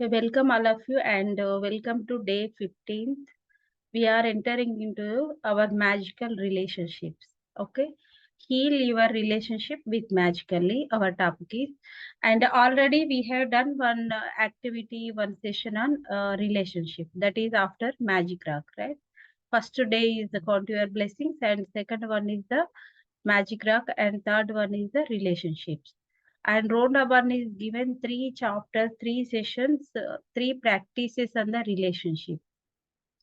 Okay, welcome all of you and welcome to day 15th. We are entering into our magical relationships. Okay, heal your relationship with magically. Our topic is, and already we have done one activity, one session on relationship. That is after Magic Rock, right? First day is the Count Your Blessings, and second one is the Magic Rock, and third one is the relationships. And Rhonda Byrne is given three chapters, three sessions, three practices on the relationship.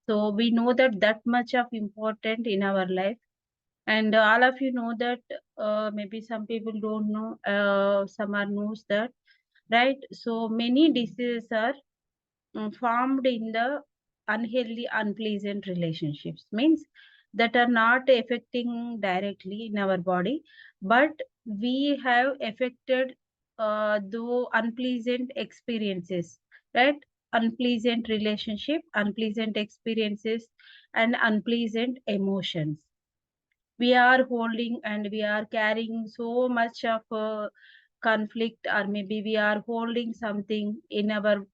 So we know that much of important in our life. And all of you know that maybe some people don't know, some are knows that, right? So many diseases are formed in the unhealthy, unpleasant relationships. Means that are not affecting directly in our body, but we have affected though unpleasant experiences, right? Unpleasant relationship, unpleasant experiences, and unpleasant emotions. We are holding and we are carrying so much of conflict, or maybe we are holding something in our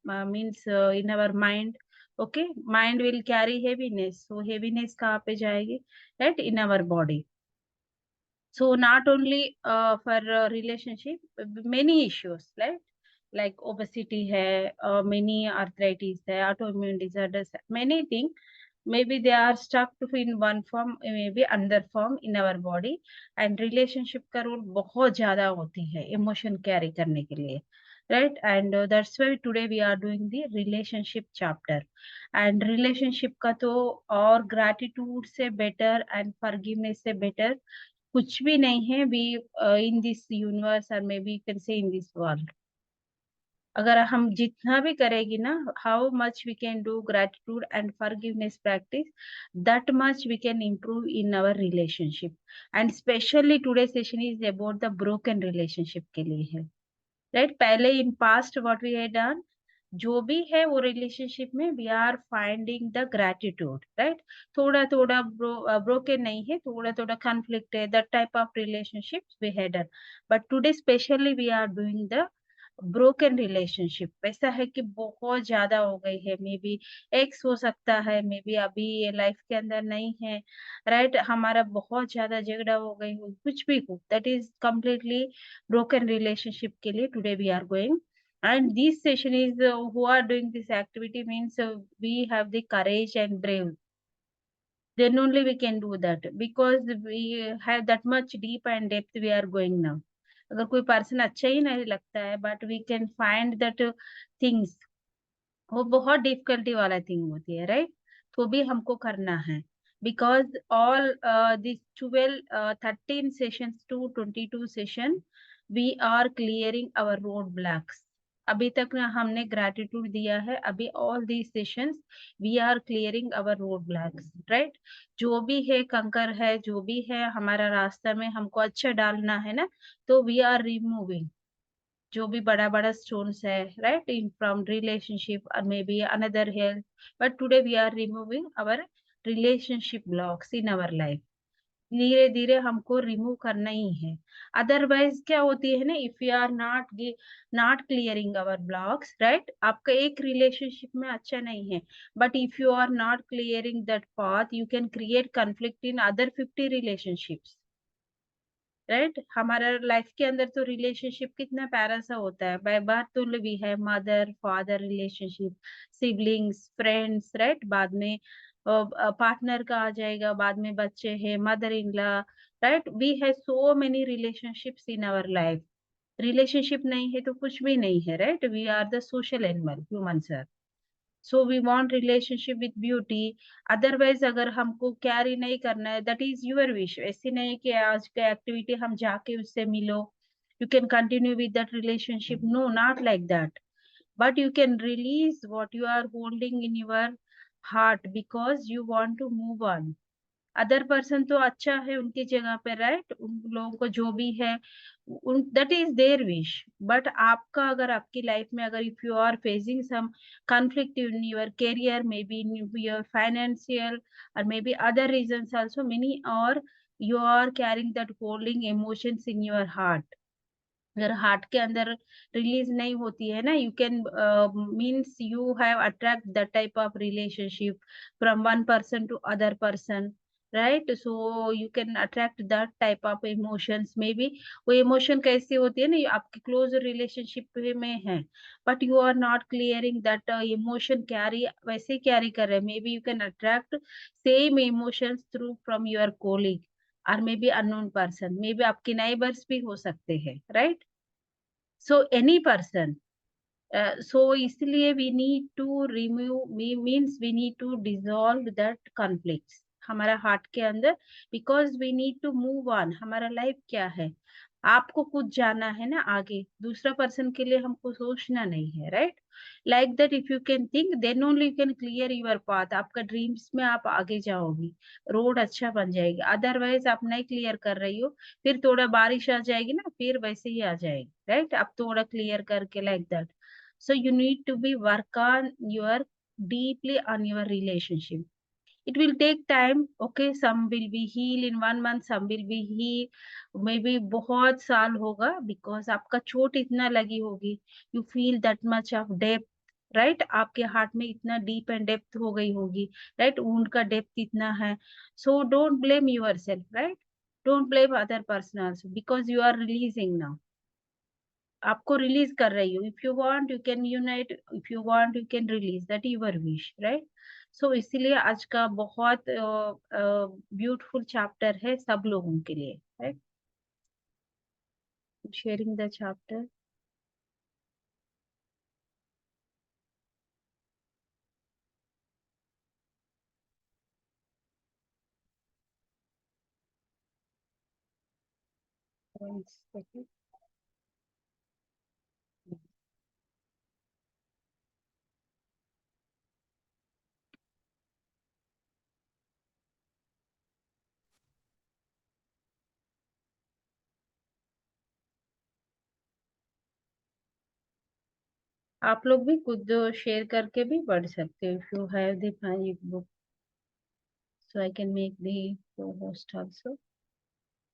means in our mind. Okay, mind will carry heaviness, so heaviness kahan pe jayegi, right? In our body. So not only for relationship, many issues, right? Like obesity hai, many arthritis hai, autoimmune disorders, many things. Maybe they are stuck in one form, maybe another form in our body. And relationship का role बहुत ज्यादा होती है emotion carry करने के लिए, right? And that's why today we are doing the relationship chapter. And relationship का तो और gratitude से better and forgiveness से better कुछ भी नहीं है we in this universe, or maybe you can say in this world. अगर हम जितना भी करेगी ना, how much we can do gratitude and forgiveness practice, that much we can improve in our relationship. And specially today session is about the broken relationship के लिए है, right? पहले in past what we had done, जो भी है वो relationship में we are finding the gratitude, right? थोड़ा थोड़ा ब्रोकन नहीं है, थोड़ा थोड़ा कॉन्फ्लिक्ट है, that type of relationship we had done. But today specially we are doing the broken relationship. ऐसा है कि बहुत ज्यादा हो गई है, मे बी एक्स हो सकता है, मे बी अभी ये लाइफ के अंदर नहीं है, राइट? हमारा बहुत ज्यादा झगड़ा हो गई हो, कुछ भी हो, that is completely broken relationship के लिए today we are going. And this session is who are doing this activity means we have the courage and brave, then only we can do that, because we have that much deep and depth we are going now. अगर कोई person अच्छा ही नहीं लगता है, but we can find that things, वो बहुत difficulty वाला thing होती है, राइट? तो भी हमको करना है, because all this 13 sessions to 22 session we are clearing our road blocks. अभी तक ना हमने ग्रेटिट्यूड दिया है, अभी all these sessions we are clearing our road blocks, right? जो भी है कंकर है, जो भी है हमारा रास्ता में हमको अच्छा डालना है ना, तो वी आर रिमूविंग जो भी बड़ा बड़ा स्टोन्स है, राइट? इन फ्रॉम रिलेशनशिप और maybe another health. But today we are removing our relationship blocks in our life. धीरे धीरे हमको रिमूव करना ही है. अदरवाइज क्या होती है ना, if you are not clearing our blocks, right? आपका एक रिलेशनशिप में अच्छा नहीं है, but if you are not clearing that path, you can create conflict in other 50 relationships, right? हमारा लाइफ के अंदर तो रिलेशनशिप कितना प्यारा सा होता है. बाय बात तो भी है mother father relationship, siblings, friends, right? बाद में पार्टनर का आ जाएगा, बाद में बच्चे हैं, mother in law, right? We have so many relationships in our life. Relationship नहीं है तो कुछ भी नहीं है, right? We are the social animal, humans are. So we want relationship with beauty. Otherwise अगर हमको कैरी नहीं करना है, दैट इज यूर विश. ऐसे नहीं कि आज का एक्टिविटी हम जाके उससे मिलो, you can continue with that relationship. No, not like that. But you can release what you are holding in your heart because you want to move on. Other person तो अच्छा है उनकी जगह पे, राइट? उन लोगों को जो भी है, उन that is there wish. But आपका अगर आपकी लाइफ में अगर if you are facing some conflict in your career, maybe in your financial, or maybe other reasons also many, or you are carrying that holding emotions in your heart, अगर heart के अंदर release नहीं होती है ना, you can means you have attract the type of relationship from one person to other person, right? So you can attract that type of emotions में भी। वो इमोशन कैसी होती है ना, ये आपके क्लोज रिलेशनशिप में है, but you are not clearing that emotion carry, वैसे कैरी कर रहे हैं। Maybe you can attract same emotions through from your colleague और maybe unknown person, maybe आपके नाइबर्स भी हो सकते हैं, right? So any person, so इसलिए we need to remove, means we need to dissolve that conflicts हमारा heart के अंदर, because we need to move on. हमारा लाइफ क्या है, आपको कुछ जाना है ना आगे, दूसरा पर्सन के लिए हमको सोचना नहीं है, right? Like that if you can think, then only you can clear your path. आपका ड्रीम्स में आप आगे जाओगी, रोड अच्छा बन जाएगी। अदरवाइज आप नहीं क्लियर कर रही हो, फिर थोड़ा बारिश आ जाएगी ना, फिर वैसे ही आ जाएगी, राइट? आप थोड़ा क्लियर करके, like that. So you need to be work on your, deeply on your relationship. It will take time, okay? Some will be heal in 1 month, some will be heal maybe बहुत साल होगा, because आपका चोट इतना लगी होगी, you feel that much of depth, right? आपके heart में इतना डीप एंड डेप्थ हो गई होगी, राइट? वुंड का डेप्थ इतना है। So don't blame yourself, right? Don't blame other person also, because you are releasing now. आपको रिलीज कर रही हो। If you want you can unite, if you want you can release, that your wish, right? So इसीलिए आज का बहुत beautiful chapter है सब लोगों के लिए, राइट? Sharing the chapter. आप लोग भी खुद शेयर करके भी पढ़ सकते हो, if you have the book, so I can make the host also.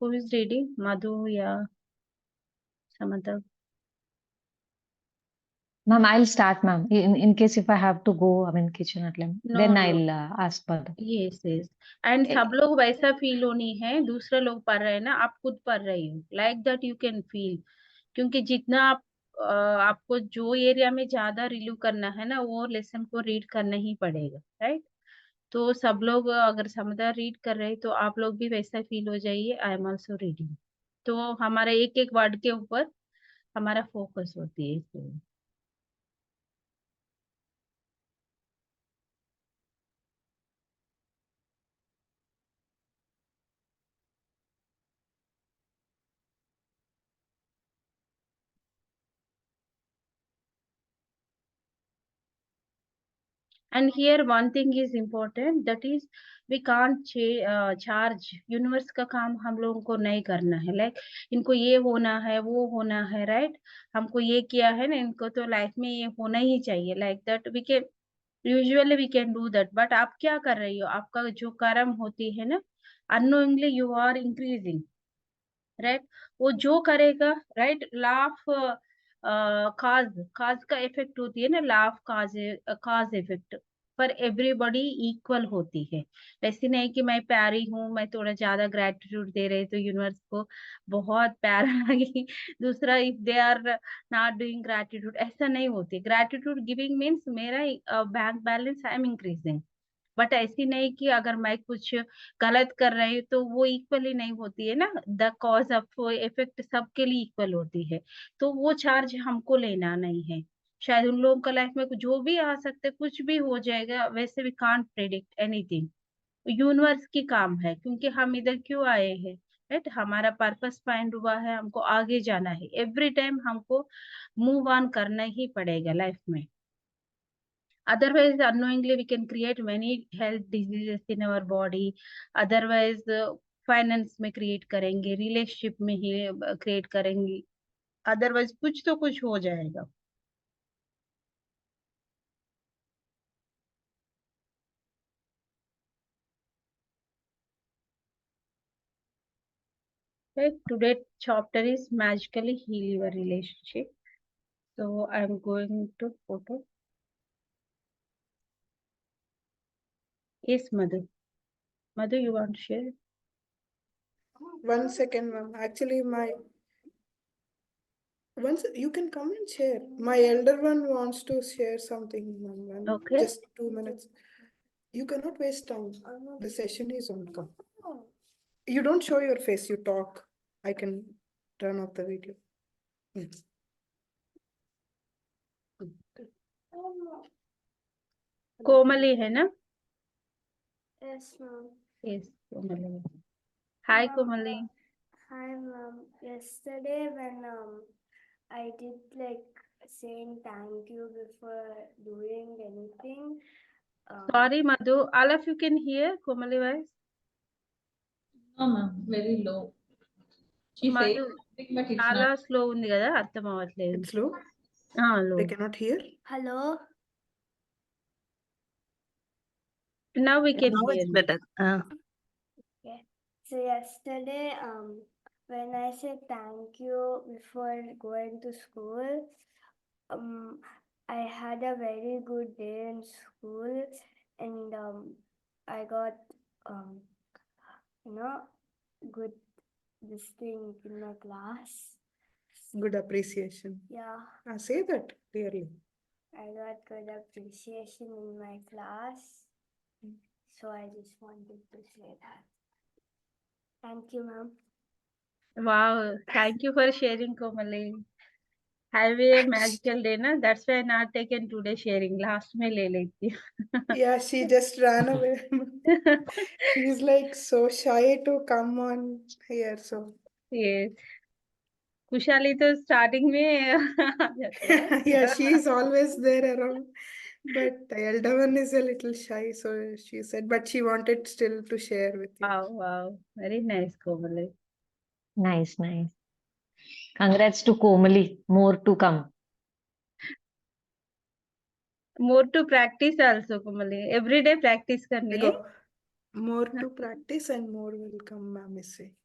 Who is reading, Madhu या Samta? Ma'am, I'll start, ma'am. In case if I have to go, I mean, kitchen at them, no then no, I'll ask for them. Yes yes. And सब Eh, लोग वैसा feel होनी है, दूसरे लोग पढ़ रहे हैं ना, आप खुद पढ़ रही हो, like that you can feel. क्योंकि जितना आप आपको जो एरिया में ज्यादा रिव्यू करना है ना, वो लेसन को रीड करना ही पड़ेगा, राइट? तो सब लोग अगर समझदार रीड कर रहे हैं, तो आप लोग भी वैसा फील हो जाइए, आई एम ऑल्सो रीडिंग। तो हमारा एक एक वर्ड के ऊपर हमारा फोकस होती है इसलिए। And here one thing is important, that is we can't charge। Universe का काम हम लोगों को नहीं करना है, लाइक इनको ये होना है, वो होना है, राइट? हमको ये किया है ना, इनको तो लाइफ में ये होना ही चाहिए, like that we can, usually we can do that. But आप क्या कर रही हो, आपका जो कर्म होती है ना, unknowingly you are increasing, right? वो जो करेगा, राइट? लाफ काज, काज का इफेक्ट होती है ना, लाफ काज, काज इफेक्ट पर एवरीबॉडी इक्वल होती है। वैसे नहीं कि मैं प्यारी हूँ, मैं थोड़ा ज्यादा ग्रेटिट्यूड दे रही तो यूनिवर्स को बहुत प्यारा लगी, दूसरा if they are not doing gratitude, ऐसा नहीं होती। ग्रेटिट्यूड गिविंग मीन्स मेरा bank balance I am increasing. But ऐसी नहीं कि अगर मैं कुछ गलत कर रही हूँ तो वो इक्वली नहीं होती है ना, द कॉज ऑफ इफेक्ट सबके लिए इक्वल होती है। तो वो चार्ज हमको लेना नहीं है। शायद उन लोगों का लाइफ में जो भी आ सकते, कुछ भी हो जाएगा, वैसे we can't predict anything. Universe की काम है, क्योंकि हम इधर क्यों आए हैं, राइट? हमारा पर्पस फाइंड हुआ है, हमको आगे जाना है, एवरी टाइम हमको मूव ऑन करना ही पड़ेगा लाइफ में। Otherwise, unknowingly, we can create many health diseases in our body. Otherwise, finance में क्रिएट करेंगे, रिलेशनशिप में ही क्रिएट करेंगे, अदरवाइज कुछ तो कुछ हो जाएगा। Right? Today's chapter is magically heal your relationship. So I'm going to photo. Yes, Madhu. Madhu, you want to share? 1 second, ma'am. Actually, once you can come and share. My elder one wants to share something, ma'am. Okay. Just 2 minutes. You cannot waste time. The session is on. Come. You don't show your face. You talk. I can turn off the video. Yes. Komali है ना? Yes, ma'am. Yes, Komali. Hi, Ma'am. Komali. Hi, ma'am. Yesterday, when I did like saying thank you before doing anything. Sorry, Madhu. All of you can hear Komali voice? No, ma'am. Very low. She said Madhu, something, but it's చాలా not. Slow ఉంది కదా, అర్థం అవ్వట్లేదు. It's low. Low. They cannot hear. Hello. Now we can Now hear. it's better. Okay. So yesterday, when I said thank you before going to school, I had a very good day in school, and I got good this thing in my class. Good appreciation. Yeah, Say that clearly. I got good appreciation in my class. So I just wanted to say that. Thank you, ma'am. Wow, thank you for sharing, Komali. Have a magical day, na? That's why not taken today sharing. Last में ले लेती हूँ. Yeah, she just ran away. She's like so shy to come on here. So Yes. खुशहाली तो starting में आ जाती है. yeah, she is always there around. But the elder one is a little shy, so she said, but she wanted still to share with you. Wow, wow. Very nice, Komali. Nice, nice. Congrats to Komali. More to come. More to practice also, Komali. Every day practice करनी है. Go. More to practice and more will come, ma'am is saying.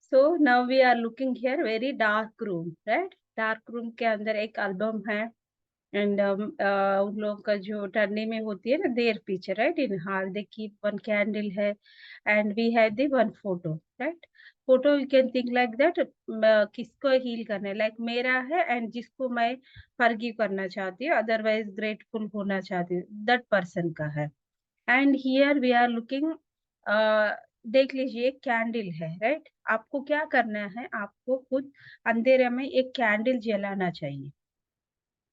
So now we are looking here very dark room, right? Dark room के अंदर एक album है, and उन लोगों का जो टर्नी में होती है ना, their picture, right? In hall they keep one candle है, and we have the one photo, right? Photo you can think like that, किसको हील करना है, लाइक मेरा है, एंड जिसको मैं फॉरगिव करना चाहती हूँ, अदरवाइज ग्रेटफुल होना चाहती हूँ, दैट पर्सन का है. And here we are looking, देख लीजिए एक कैंडल है, राइट? आपको क्या करना है, आपको खुद अंधेरे में एक कैंडल जलाना चाहिए.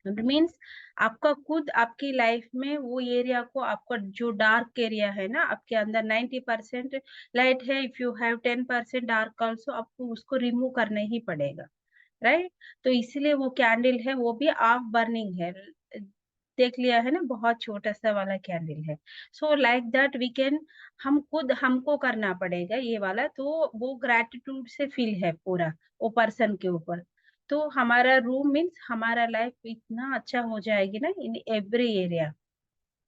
मीन्स आपका खुद आपकी लाइफ में वो एरिया को, आपका जो डार्क एरिया है ना, आपके अंदर 90% लाइट है, if you have 10% dark also, आपको उसको रिमूव करना ही पड़ेगा, राइट? तो इसलिए वो कैंडल है, वो भी ऑफ बर्निंग है, देख लिया है ना, बहुत छोटा सा वाला कैंडल है. So like that we can, हम खुद हमको करना पड़ेगा ये वाला, तो वो ग्रेटिट्यूड से फील है पूरा वो पर्सन के ऊपर. तो हमारा रूम मीन्स हमारा लाइफ इतना अच्छा हो जाएगी ना in every area,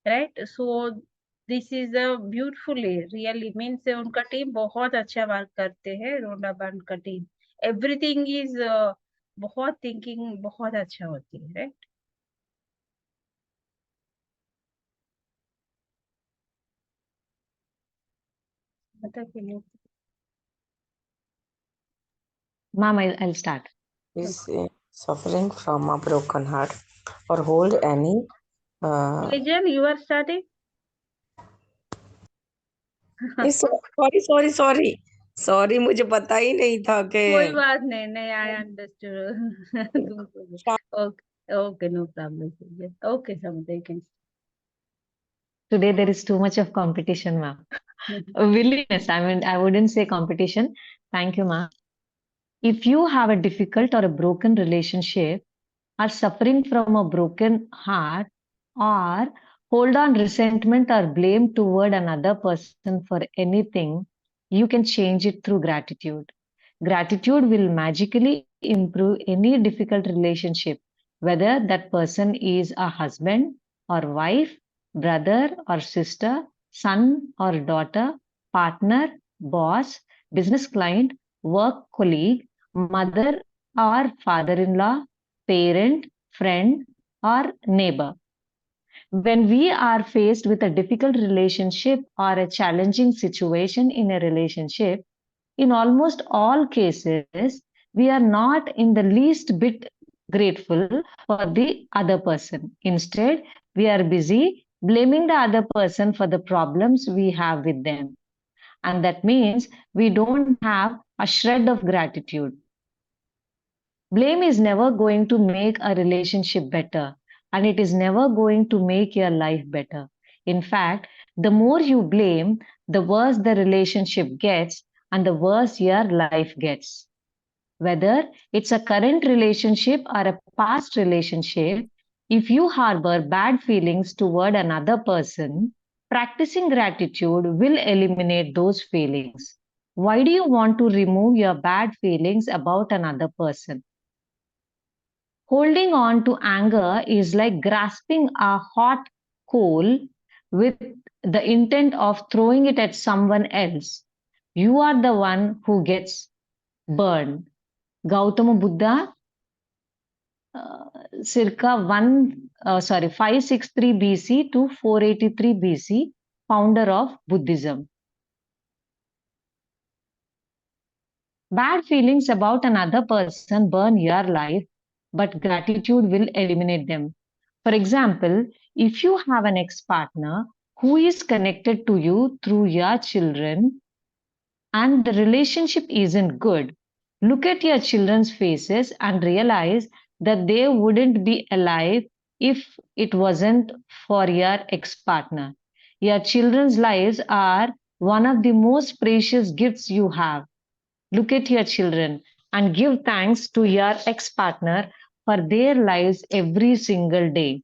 right? So this is a beautiful, really means उनका टीम बहुत अच्छा वर्क करते हैं, रोंडा बंड का टीम. एवरीथिंग इज बहुत थिंकिंग बहुत अच्छा होती है, राइट? बताइए. Ma'am, I'll start. Is suffering from a broken heart or hold any Tejan, you are starting. sorry मुझे पता ही नहीं था कि कोई बात नहीं, नहीं, I understood. Okay, no problem. Okay, Samantha, you can. Today there is too much of competition, ma'am. Willingness. I mean, I wouldn't say competition. Thank you, ma'am. If you have a difficult or a broken relationship, are suffering from a broken heart, or hold on resentment or blame toward another person for anything, you can change it through gratitude. Gratitude will magically improve any difficult relationship, whether that person is a husband or wife, brother or sister, son or daughter, partner, boss, business client, work colleague, mother or father-in-law, parent, friend, or neighbor. When we are faced with a difficult relationship or a challenging situation in a relationship, in almost all cases, we are not in the least bit grateful for the other person. Instead, we are busy blaming the other person for the problems we have with them. And that means we don't have a shred of gratitude. Blame is never going to make a relationship better, and it is never going to make your life better. In fact, the more you blame, the worse the relationship gets and the worse your life gets. Whether it's a current relationship or a past relationship, if you harbor bad feelings toward another person, practicing gratitude will eliminate those feelings. Why do you want to remove your bad feelings about another person? Holding on to anger is like grasping a hot coal with the intent of throwing it at someone else. You are the one who gets burned. Gautama Buddha, circa 563 BC to 483 BC, founder of Buddhism. Bad feelings about another person burn your life, but gratitude will eliminate them. For example, if you have an ex-partner who is connected to you through your children and the relationship isn't good, look at your children's faces and realize that they wouldn't be alive if it wasn't for your ex-partner. Your children's lives are one of the most precious gifts you have. Look at your children and give thanks to your ex-partner for their lives every single day.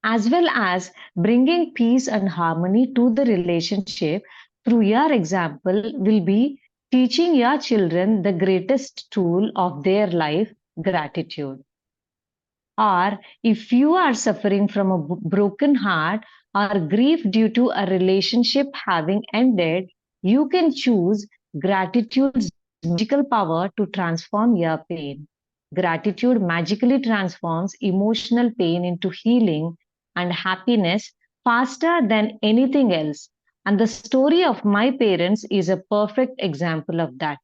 As well as bringing peace and harmony to the relationship through your example will be teaching your children the greatest tool of their life, gratitude. Or if you are suffering from a broken heart or grief due to a relationship having ended, you can choose gratitude's magical power to transform your pain. Gratitude magically transforms emotional pain into healing and happiness faster than anything else. And the story of my parents is a perfect example of that.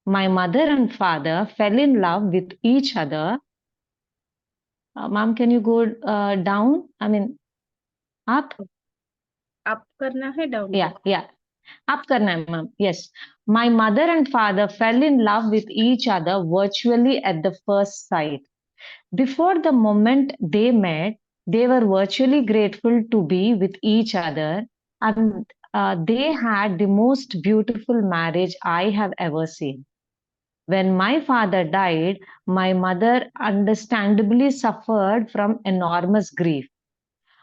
My mother and father fell in love with each other. Ma'am, can you go down? I mean, up? Up करना है down Yeah. Up karna hai, ma'am. Yes. My mother and father fell in love with each other virtually at the first sight. Before the moment they met, they were virtually grateful to be with each other, and they had the most beautiful marriage I have ever seen. When my father died, my mother understandably suffered from enormous grief.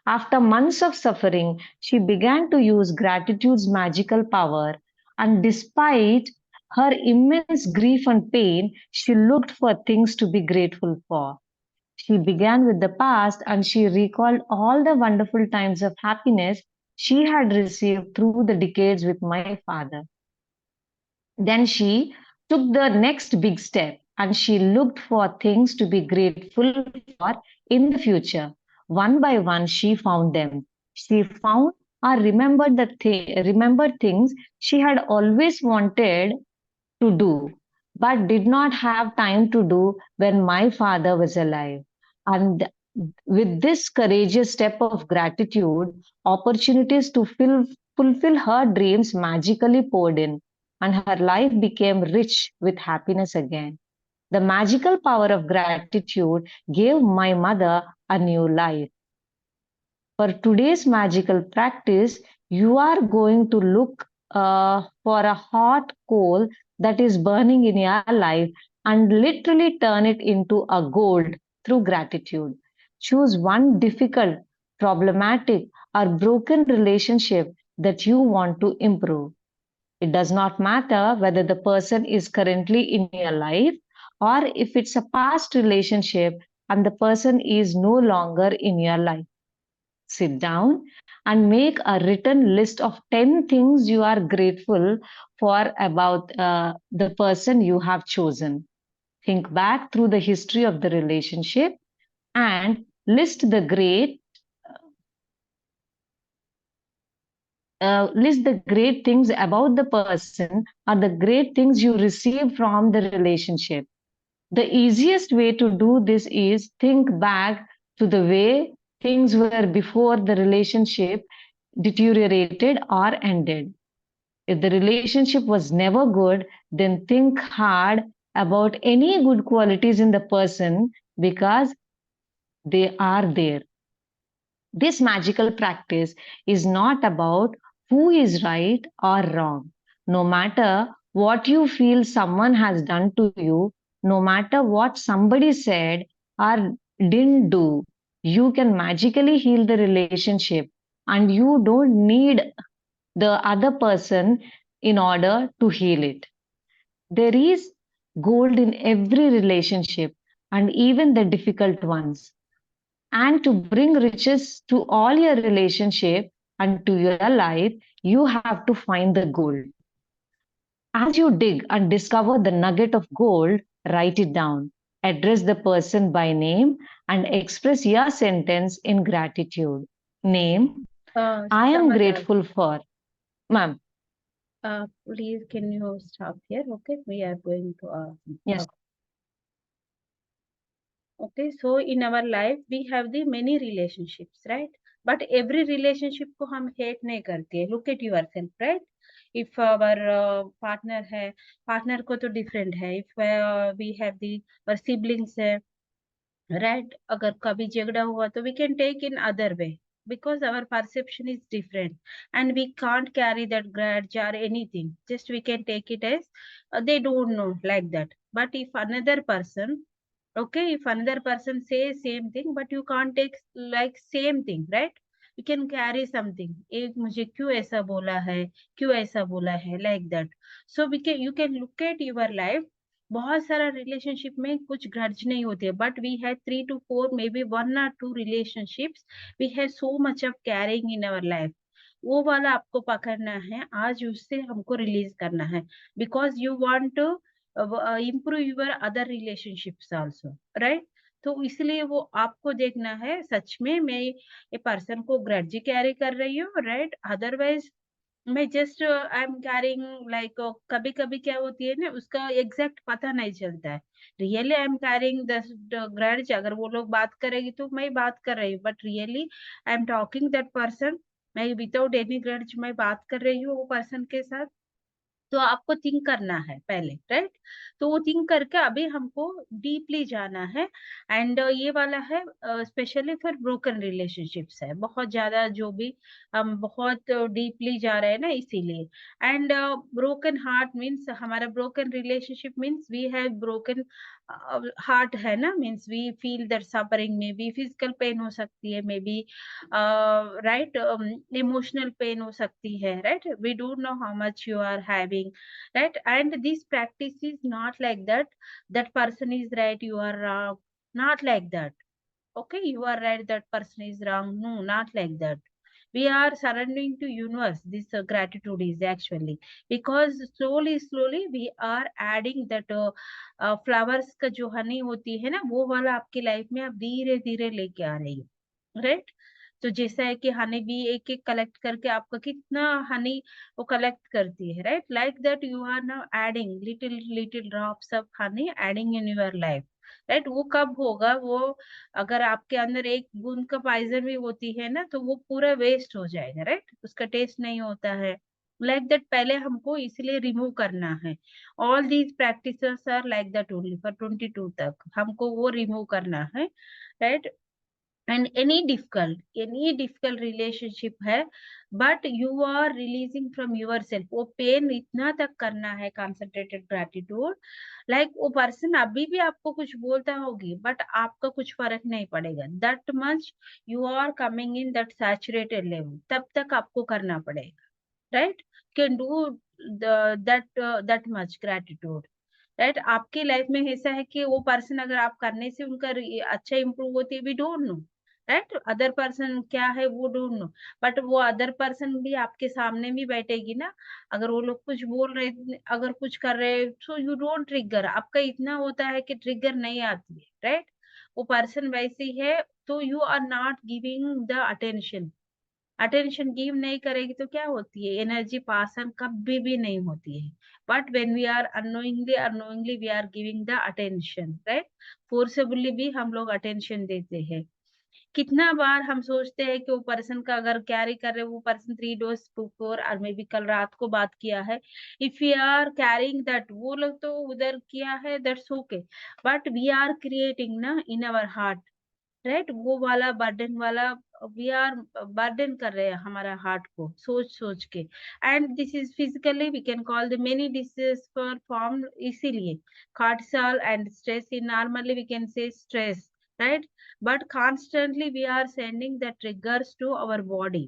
After months of suffering, she began to use gratitude's magical power, and despite her immense grief and pain, she looked for things to be grateful for. She began with the past and she recalled all the wonderful times of happiness she had received through the decades with my father. Then she took the next big step and she looked for things to be grateful for in the future. One by one, she found them. She found or remembered things she had always wanted to do, but did not have time to do when my father was alive. And with this courageous step of gratitude, opportunities to fulfill her dreams magically poured in, and her life became rich with happiness again. The magical power of gratitude gave my mother a new life. For today's magical practice, you are going to look for a hot coal that is burning in your life and literally turn it into a gold through gratitude. Choose one difficult, problematic, or broken relationship that you want to improve. It does not matter whether the person is currently in your life or if it's a past relationship and the person is no longer in your life. Sit down and make a written list of 10 things you are grateful for about the person you have chosen. Think back through the history of the relationship and list the great things about the person or the great things you receive from the relationship. The easiest way to do this is think back to the way things were before the relationship deteriorated or ended. If the relationship was never good, then think hard about any good qualities in the person because they are there. This magical practice is not about who is right or wrong. No matter what you feel someone has done to you, no matter what somebody said or didn't do, you can magically heal the relationship and you don't need the other person in order to heal it. There is gold in every relationship and even the difficult ones. And to bring riches to all your relationship and to your life, you have to find the gold. As you dig and discover the nugget of gold, write it down. Address the person by name and express your sentence in gratitude. Name, I am Samadha, grateful for. Ma'am, please can you stop here? Okay, we are going to yes. Okay, so in our life we have the many relationships, right? But every relationship को हम hate नहीं करते हैं. Look at yourself, right? If our partner है, partner को तो different है. If we have the our siblings है, right? अगर कभी झगड़ा हुआ तो we can take in other way because our perception is different and we can't carry that grudge or anything. Just we can take it as they don't know like that. But if another person, okay, if another person says same thing but you can't take like same thing, right? You can carry something. एक मुझे क्यों ऐसा बोला है, क्यों ऐसा बोला है, like that. So you can look at your life. बहुत सारा रिलेशनशिप में कुछ ग्रज नहीं होते, but we have 3 to 4 maybe 1 or 2 relationships we have so much of carrying in our life. वो वाला आपको पकड़ना है, आज उससे हमको रिलीज करना है because you want to improve your other relationships also, right? तो इसलिए वो आपको देखना है सच में मैं ये पर्सन को ग्रज कैरी कर रही हूँ, राइट? अदरवाइज मैं just I am carrying like कभी कभी क्या होती है ना, उसका एग्जैक्ट पता नहीं चलता है. Really I am carrying the grudge. अगर वो लोग बात करेगी तो मैं बात कर रही हूँ, but really I am talking that person. मैं विदाउट एनी ग्रज मैं बात कर रही हूँ वो पर्सन के साथ. तो आपको थिंक करना है पहले, राइट? तो वो थिंक करके अभी हमको डीपली जाना है. एंड ये वाला है स्पेशली फॉर ब्रोकन रिलेशनशिप्स है, बहुत ज्यादा जो भी हम बहुत डीपली जा रहे हैं ना, इसीलिए. एंड ब्रोकन हार्ट मीन्स हमारा broken relationship means we have broken heart है ना, means we feel that suffering. Maybe physical pain हो सकती है, maybe right emotional pain हो सकती है, right? We don't know how much you are having, right? And this practice is not like that that person is right, you are wrong, not like that. Okay, you are right, that person is wrong, no, not like that. We are surrendering to universe. This gratitude is actually because slowly we are adding that flowers का जो honey होती है ना, वो वाला आपकी life में आप धीरे धीरे लेके आ रही हो, राइट? तो जैसा है कि हनी भी एक एक कलेक्ट करके आपका कितना हनी वो कलेक्ट करती है, right? Like that you are now adding little little drops of honey adding in your life, right? वो कब होगा? वो अगर आपके अंदर एक बूंद का पॉइजन भी होती है ना, तो वो पूरा वेस्ट हो जाएगा, राइट? उसका टेस्ट नहीं होता है. लाइक दैट पहले हमको इसलिए रिमूव करना है. All these practices are like that only for 22 तक हमको वो रिमूव करना है, right? And any difficult relationship है, but you are releasing from yourself. वो पेन इतना तक करना है, concentrated gratitude. like वो पर्सन अभी भी आपको कुछ बोलता होगी, बट आपका कुछ फर्क नहीं पड़ेगा. that much you are coming in that saturated level. तब तक आपको करना पड़ेगा, right? can do that much gratitude, right? आपकी लाइफ में ऐसा है कि वो पर्सन अगर आप करने से उनका अच्छा इंप्रूव होती है, we don't know, right. Other person क्या है वो डोंट नो, बट वो अदर पर्सन भी आपके सामने भी बैठेगी ना, अगर वो लोग कुछ बोल रहे, अगर कुछ कर रहे, सो यू डोंट ट्रिगर। आपका इतना होता है कि ट्रिगर नहीं आती है, राइट। वो पर्सन वैसी है, तो you are not giving the attention. Attention give नहीं करेगी तो क्या होती है, एनर्जी पास ऑन कभी भी नहीं होती है। But when we are unknowingly we are giving the attention, right. Forcibly भी हम लोग अटेंशन देते हैं। कितना बार हम सोचते हैं कि वो पर्सन का अगर कैरी कर रहे, वो पर्सन 3 days बिफोर और मे बी कल रात को बात किया है, if we are carrying that, वो लोग तो उधर किया है, that's okay, but we are creating ना इन अवर हार्ट, राइट। वो वाला बर्डन वाला, वी आर बर्डन कर रहे हैं हमारा हार्ट को सोच सोच के। And this is physically we can call the many disease for form, इसीलिए cortisol and stress, in normally we can say stress, right, but constantly we are sending the triggers to our body।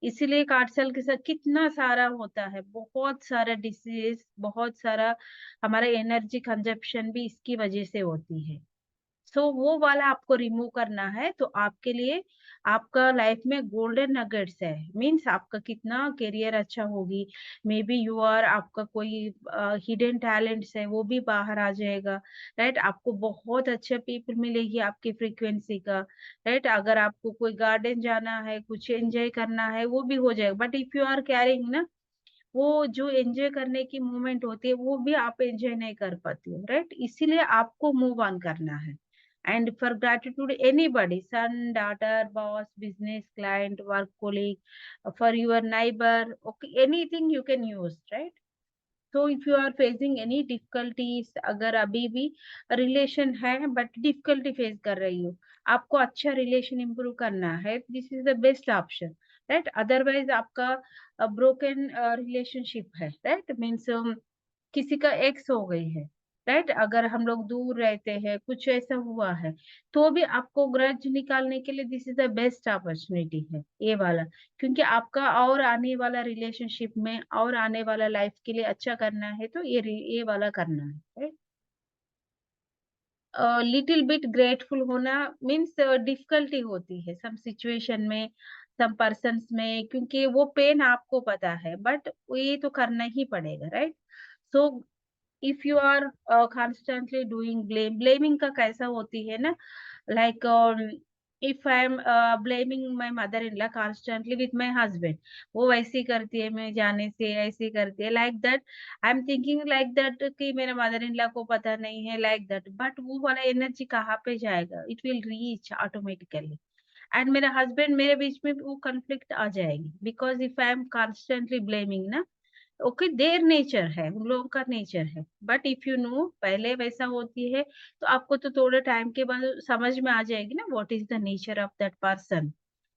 इसीलिए cortisol के साथ कितना सारा होता है, बहुत सारा डिसीज, बहुत सारा हमारा एनर्जी कंजप्शन भी इसकी वजह से होती है। सो वो वाला आपको रिमूव करना है, तो आपके लिए आपका लाइफ में गोल्डन नगेट्स है, मीन्स आपका कितना करियर अच्छा होगी, मे बी यू आर, आपका कोई हिडन टैलेंट्स है वो भी बाहर आ जाएगा, राइट। आपको बहुत अच्छे पीपल मिलेगी आपकी फ्रीक्वेंसी का, राइट। अगर आपको कोई गार्डन जाना है, कुछ एंजॉय करना है, वो भी हो जाएगा। But if you are carrying ना, वो जो एंजॉय करने की मोमेंट होती है वो भी आप एंजॉय नहीं कर पाती हो, राइट। इसीलिए आपको मूव ऑन करना है। And for gratitude anybody, son, daughter, boss, business, client, work colleague, for your neighbour, okay, anything you can use, right. तो if you are facing any difficulties, अगर अभी भी रिलेशन है बट डिफिकल्टी फेस कर रही हो, आपको अच्छा रिलेशन इंप्रूव करना है, this is the best option, right. Otherwise आपका ब्रोकन रिलेशनशिप है, राइट, मीन्स किसी का एक्स हो गई है, राइट। अगर हम लोग दूर रहते हैं, कुछ ऐसा हुआ है, तो भी आपको ग्रज निकालने के लिए this is the best opportunity है ये वाला। क्योंकि आपका और आने वाला रिलेशनशिप में और आने वाला लाइफ के लिए अच्छा करना है, तो ये वाला करना है, राइट। लिटिल बिट ग्रेटफुल होना मीन्स डिफिकल्टी होती है सम सिचुएशन में, सम पर्सन्स में, क्योंकि वो पेन आपको पता है, बट ये तो करना ही पड़ेगा, right. So if you are constantly doing blaming का कैसा होती है ना, like if I am blaming my mother-in-law constantly with my husband, वो वैसी करती है, मैं जाने से ऐसी करती है, like that I am thinking like that कि मेरे mother-in-law को पता नहीं है, like that, but वो वाला एनर्जी कहाँ पे जाएगा, it will reach automatically। And मेरा हस्बैंड मेरे बीच में वो कॉन्फ्लिक्ट आ जाएगी, because if I am constantly blaming ना, ओके, देयर नेचर है, उन लोगों का नेचर है। बट इफ यू नो पहले वैसा होती है, तो आपको तो थोड़े टाइम के बाद समझ में आ जाएगी ना what is the nature of that person,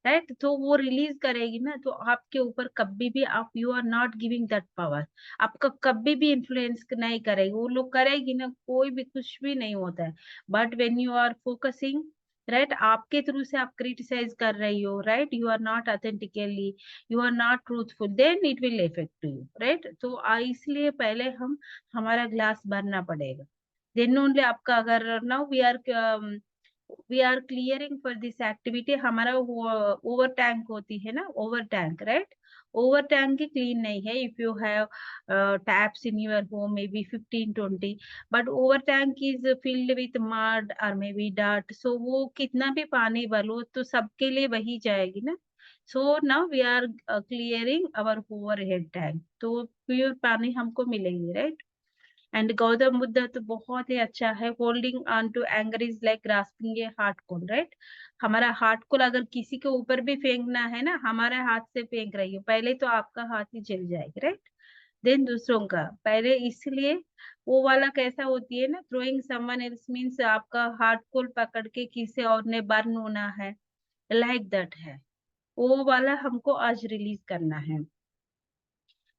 right. तो वो रिलीज करेगी ना, तो आपके ऊपर कभी भी आप, you are not giving that power, आपका कभी भी इन्फ्लुएंस नहीं करेगी, वो लोग करेगी ना, कोई भी कुछ भी नहीं होता है। But when you are focusing, right, आपके थ्रू से आप क्रिटिसाइज कर रही हो, right, you are not authentically, you are not truthful, then it will effect you, right. तो इसलिए पहले हमारा ग्लास भरना पड़ेगा, देन ओनली आपका, अगर now we are clearing for this activity, हमारा ओवर टैंक होती है ना, over tank, right. Over tank की क्लीन नहीं है, if you have taps in your home maybe 15-20, but over tank is filled with mud और may be dirt, सो वो कितना भी पानी भरो तो सबके लिए वही जाएगी ना। So now we are clearing our overhead tank, तो प्योर पानी हमको मिलेगी, राइट। एंड गौतम बुद्ध तो बहुत ही अच्छा है, holding on to anger is like grasping a heart coal, right. हमारा हार्ट कोल अगर किसी के ऊपर भी फेंकना है ना, हमारे हाथ से फेंक रही हो, पहले तो आपका हाथ ही जल जाएगा, राइट, देन दूसरों का पहले। इसलिए वो वाला कैसा होती है ना, थ्रोइंग समवन एल्स मीन्स आपका हार्ट कोल पकड़ के किसी और ने बर्न होना है, लाइक दैट है, वो वाला हमको आज रिलीज करना है,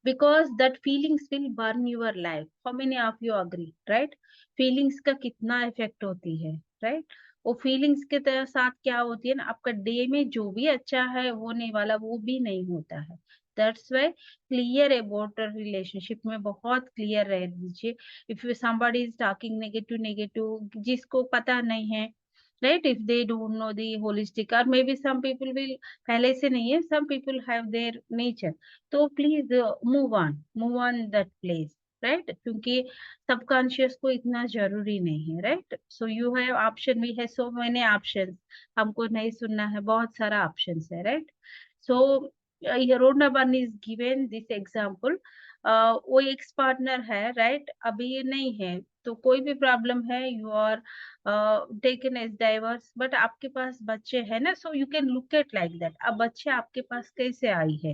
because that feelings will burn your life, how many of you agree, right। feelings का कितना इफेक्ट होती है, right। वो फीलिंग्स के साथ क्या होती है ना, आपका डे में जो भी अच्छा है होने वाला वो भी नहीं होता है। That's why clear about relationship में बहुत क्लियर रह दीजिए। If somebody is talking negative, जिसको पता नहीं है right? If they don't know the holistic, or maybe some people will पहले से नहीं है, some people have their nature, तो please move on that place, right? क्योंकि सबकॉन्शियस को इतना जरूरी नहीं है, right? So you have option, we have so many options, हमको नहीं सुनना है, बहुत सारा options है, right? So road number is given this example, वो एक्स पार्टनर है, राइट? अभी ये नहीं है, तो कोई भी प्रॉब्लम है, you are taken as divorce, but आपके पास बच्चे हैं ना, so you can look at like that, अब बच्चे आपके पास कैसे आई है,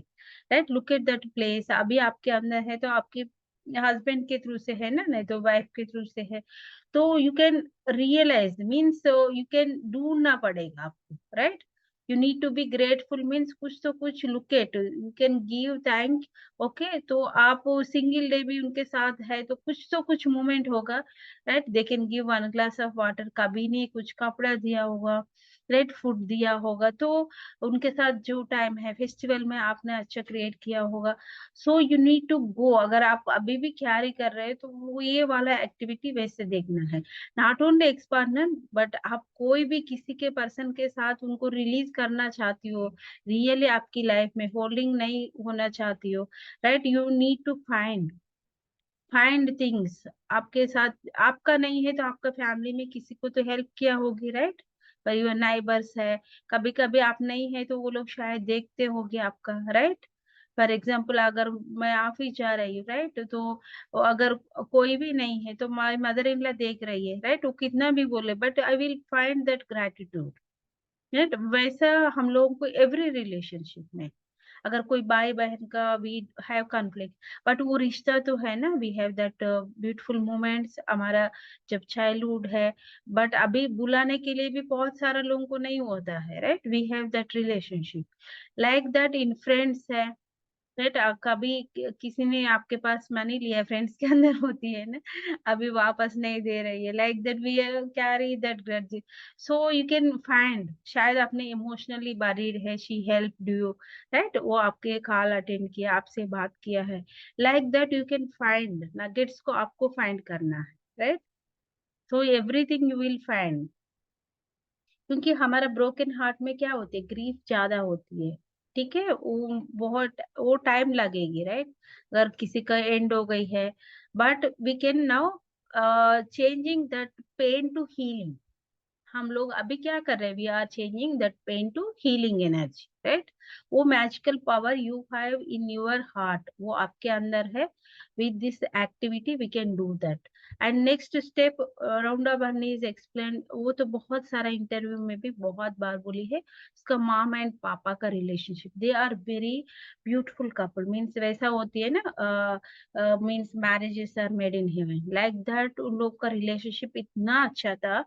right? Look at that place, अभी आपके अंदर है तो आपके हस्बैंड के थ्रू से है ना, नहीं तो वाइफ के थ्रू से है, तो you can realise, means you can ढूंढना पड़ेगा आपको, right? You need to be grateful, means कुछ तो कुछ look at, you can give thank, okay? तो आप सिंगल डे भी उनके साथ है तो कुछ तो कुछ मोमेंट होगा, right? They can give 1 glass of water, कभी नहीं कुछ कपड़ा दिया होगा, राइट? फूड दिया होगा, तो उनके साथ जो टाइम है फेस्टिवल में आपने अच्छा क्रिएट किया होगा, so you need to go. अगर आप अभी भी कैरी कर रहे हैं तो वो ये वाला एक्टिविटी वैसे देखना है, not only ex partner, but आप कोई भी किसी के पर्सन के साथ उनको रिलीज करना चाहती हो, रियली आपकी लाइफ में होल्डिंग नहीं होना चाहती हो, right? You need to find things आपके साथ, आपका नहीं है तो आपका फैमिली में किसी को तो हेल्प किया होगी, राइट? पर योर नाइबर्स है, कभी कभी आप नहीं है तो वो लोग शायद देखते होंगे आपका, राइट? फॉर एग्जाम्पल अगर मैं ऑफिस जा रही हूँ, राइट, तो अगर कोई भी नहीं है तो माय मदर इन लॉ देख रही है, राइट? वो कितना भी बोले but I will find that gratitude, right? वैसा हम लोगों को एवरी रिलेशनशिप में, अगर कोई भाई बहन का वी हैव कॉन्फ्लिक्ट, बट वो रिश्ता तो है ना, we have that beautiful moments हमारा जब चाइल्डहुड है, बट अभी बुलाने के लिए भी बहुत सारे लोगों को नहीं होता है, right? We have that relationship like that in friends है, राइट? कभी किसी ने आपके पास मनी लिया, फ्रेंड्स के अंदर होती है ना, अभी वापस नहीं दे रही है, like that we carry that grudge, so you can find, शायद आपने इमोशनली बरीड है, शी हेल्प यू, राइट? वो आपके कॉल अटेंड किया, आपसे बात किया है, like that you can find nuggets को, आपको फाइंड करना है, right? So everything you will find, क्योंकि हमारा ब्रोकन हार्ट में क्या होती है, ग्रीफ ज्यादा होती है, ठीक है? वो बहुत वो टाइम लगेगी, राइट? अगर किसी का एंड हो गई है, but we can now changing that pain to healing, हम लोग अभी क्या कर रहे हैं, we are changing that pain to healing energy, right? वो magical power you have in your heart, वो आपके अंदर है, with this activity we can do that. And next step Rhonda Byrne is explain, वो तो बहुत सारा इंटरव्यू में भी बहुत बार बोली है, उसका मॉम एंड पापा का relationship, they are very beautiful couple, means वैसा होती है ना, means marriages are made in heaven, like that उन लोग का रिलेशनशिप इतना अच्छा था,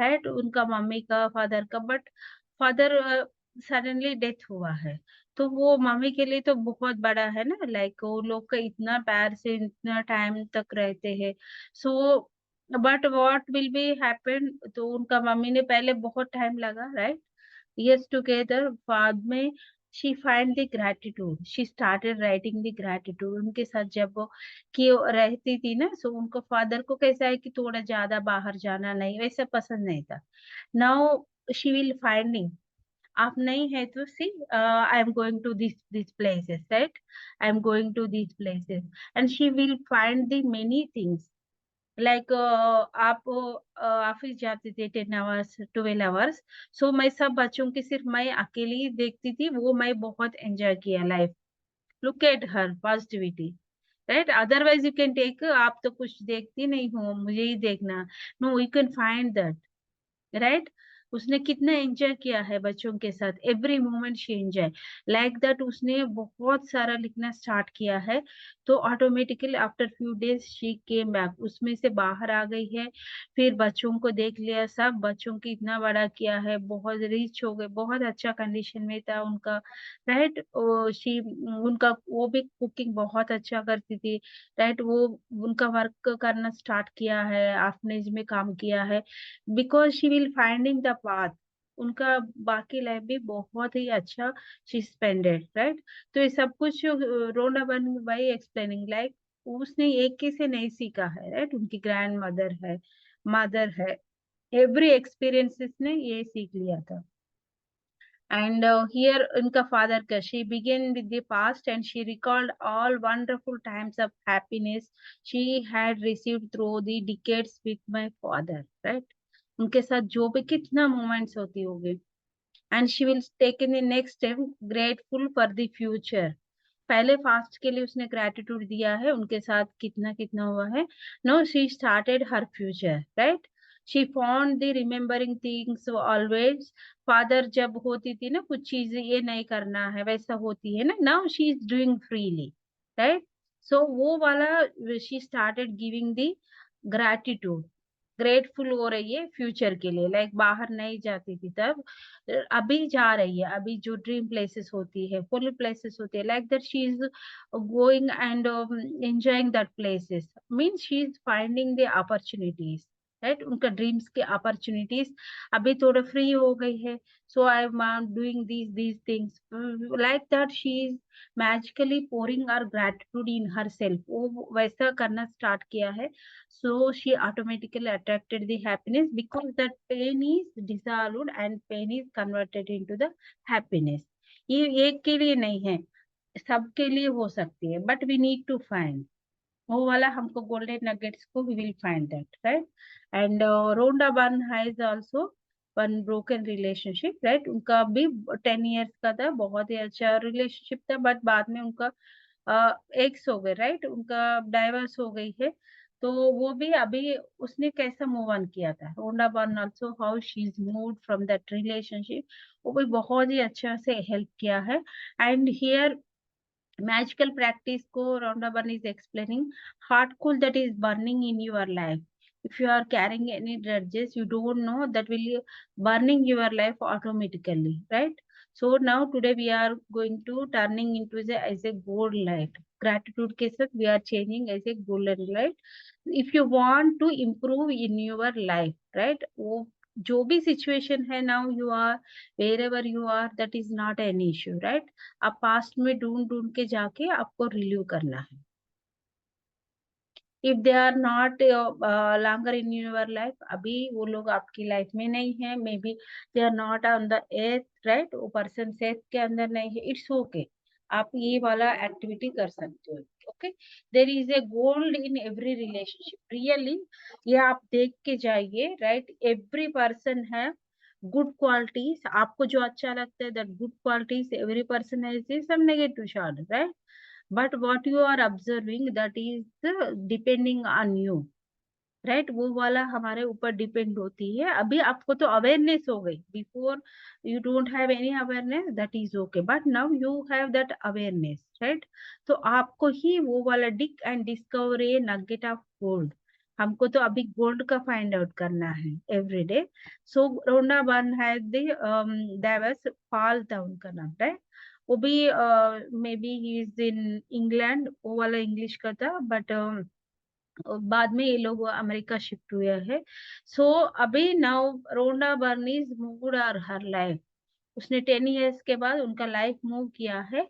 राइट? उनका मम्मी का फादर का, बट फादर सडनली डेथ हुआ है, तो वो मम्मी के लिए तो बहुत बड़ा है ना, लाइक वो लोग का इतना प्यार से इतना टाइम तक रहते हैं, so but what will be happen, तो उनका मम्मी ने पहले बहुत टाइम लगा, राइट? years together, बाद में she find the gratitude, she started writing the gratitude, उनके साथ जब वो कि रहती थी ना, सो उनको फादर को कैसा है कि थोड़ा ज्यादा बाहर जाना नहीं वैसा पसंद नहीं था, नाउ शी विल फाइंडिंग, आप नहीं है तो see I am going to this places, right? I am going to this places, and she will find the many things, like आप ऑफिस जाते थे 10 आवर्स 12 आवर्स, सो मैं सब बच्चों की सिर्फ मैं अकेली ही देखती थी, वो मैं बहुत एंजॉय किया life, look at her positivity, right? Otherwise you can take, आप तो कुछ देखती नहीं हो, मुझे ही देखना, no, you can find that, right? उसने कितना एंजॉय किया है बच्चों के साथ, every moment she enjoy, like that उसने बहुत सारा लिखना स्टार्ट किया है, तो automatically after few days she came back, उसमें से बाहर आ गई है, फिर बच्चों को देख लिया, सब बच्चों की इतना बड़ा किया है, बहुत रिच हो गए, बहुत अच्छा कंडीशन में था उनका, राइट? शी उनका वो भी कुकिंग बहुत अच्छा करती थी, राइट? वो उनका वर्क करना स्टार्ट किया है, ऑर्फनेज में काम किया है, because she will finding the path, उनका बाकी लाइफ भी बहुत ही अच्छा शी स्पेंडेड, राइट? तो ये सब कुछ रोना बन बाई एक्सप्लेनिंग, लाइक उसने एक ही से नहीं सीखा है, राइट? उनकी ग्रैंड मदर है, मदर है, एवरी एक्सपीरियंसेस ने ये सीख लिया था. And here unka father ka she began with the past and she recalled all wonderful times of happiness she had received through the decades with my father, right? उनके साथ जो भी कितना मोमेंट्स होती होगी. And she will take in the next step grateful for the future. पहले fast के लिए उसने ग्रेटिट्यूड दिया है, उनके साथ कितना कितना हुआ है. No she started her future, right. She found the remembering things always. Father जब होती थी ना कुछ चीजें ये नहीं करना है वैसा होती है ना, now she is doing freely, right. So वो वाला she started giving the gratitude. Grateful हो रही है फ्यूचर के लिए. लाइक बाहर नहीं जाती थी तब, अभी जा रही है. अभी जो ड्रीम प्लेसेस होती है, फुल प्लेसेस होती है, like that she is going and enjoying that places. Means she is finding the opportunities, right. उनका ड्रीम्स के अपॉर्चुनिटीज अभी थोड़ा फ्री हो गई है. So I am doing these things like that. she is magically pouring her gratitude in herself. वो वैसा करना स्टार्ट किया है. So she automatically attracted the happiness because that pain is dissolved and pain is converted into the happiness. ये एक के लिए नहीं है, सबके लिए हो सकती है. But we need to find वो वाला हमको गोल्डन नगेट्स को we will find that, right? And Rhonda Byrne has also one broken relationship, right? उनका भी 10 years का था, बहुत ही अच्छा रिलेशनशिप था. बट बाद में उनका एक्स हो गए, राइट. उनका डाइवर्स हो गई है. तो वो भी अभी उसने कैसा मूव ऑन किया था. Rhonda Byrne also how she is moved from that relationship, वो भी बहुत ही अच्छा से हेल्प किया है. And here magical practice ko Rhonda Byrne is explaining heart coal that is burning in your life. If you are carrying any grudges, you don't know that will you burning your life automatically, right? So now today we are going to turning into as a gold light. Gratitude के साथ we are changing as a golden light. If you want to improve in your life, right? वो जो भी situation है, now you are wherever you are, that is not any issue, right. आप past में ढूंढ ढूंढ के जाके आपको रिलीव करना है. If they are not longer in your life, अभी वो लोग आपकी लाइफ में नहीं है, maybe they are not on the earth, right. वो पर्सन सेथ के अंदर नहीं है, इट्स ओके. आप ये वाला एक्टिविटी कर सकते हो. Okay, there is a gold in every relationship. Really ये आप देख के जाइए, राइट. एवरी पर्सन है गुड क्वालिटीज. आपको जो अच्छा लगता है that good qualities, every person has some negative shard, right. but what you are observing that is depending on you, right. वो वाला हमारे ऊपर डिपेंड होती है. अभी आपको तो अवेयरनेस हो गई. Before you don't have any awareness, that is okay, but now you have that awareness, right. तो आपको ही वो वाला dig and discover a nugget of gold. हमको तो अभी गोल्ड का फाइंड आउट करना है every day. So Rhonda Byrne has divorce Paul था उनका नाम, राइट. वो भी maybe he is in England, वो वाला इंग्लिश का था. बट बाद में ये लोग अमेरिका शिफ्ट हुए हैं. सो अभी now Rhonda Byrne is moved are her life. उसने 10 इयर्स के बाद उनका लाइफ मूव किया है.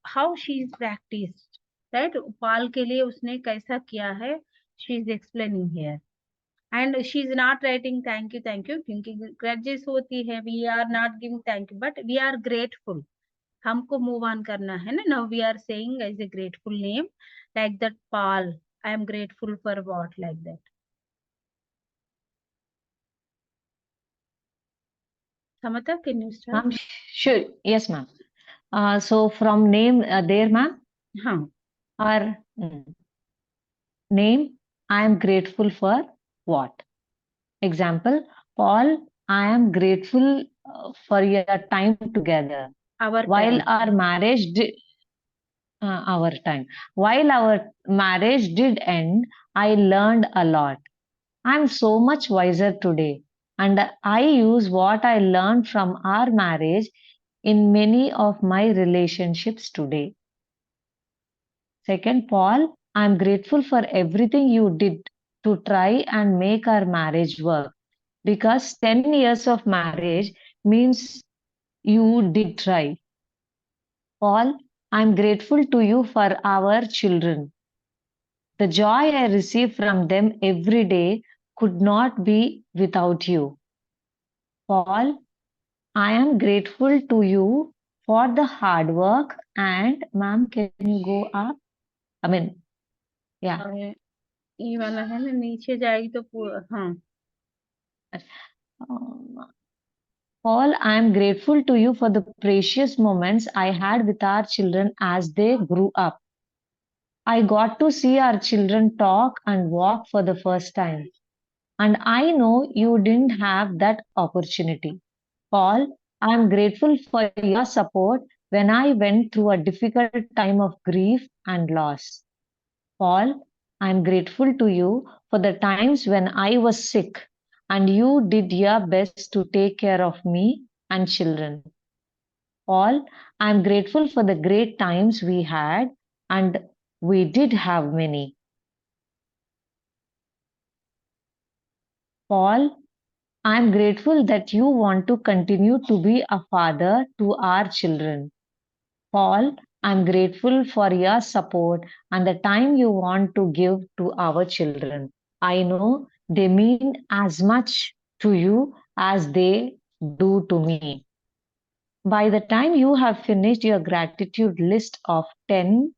How she is practised, right. Paul के लिए उसने कैसा किया है, she is explaining here. And she is not writing thank you क्योंकि ग्रजेस होती है. We are not giving thank you but we are grateful. हमको मूव ऑन करना है ना. Now we are saying as a grateful name like that Paul. I am grateful for what, like that. Samata, can you start? Ma'am, sure. Yes, ma'am. So from name there, ma'am, हाँ. or name, I am grateful for what? Example, Paul, I am grateful for your time together. While our marriage did end, I learned a lot. I'm so much wiser today, and I use what I learned from our marriage in many of my relationships today. Second, Paul, I'm grateful for everything you did to try and make our marriage work, because 10 years of marriage means you did try. Paul, I'm grateful to you for our children. The joy I receive from them every day could not be without you. Paul, I am grateful to you for the hard work and ma'am, can you go up? I mean, yeah. ये वाला है ना, नीचे जाएगी तो हाँ. Paul, I am grateful to you for the precious moments I had with our children as they grew up. I got to see our children talk and walk for the first time. And I know you didn't have that opportunity. Paul, I am grateful for your support when I went through a difficult time of grief and loss. Paul, I am grateful to you for the times when I was sick and you did your best to take care of me and children. Paul, I am grateful for the great times we had, and we did have many. Paul, I am grateful that you want to continue to be a father to our children. Paul, I am grateful for your support and the time you want to give to our children. I know they mean as much to you as they do to me. By the time you have finished your gratitude list of 10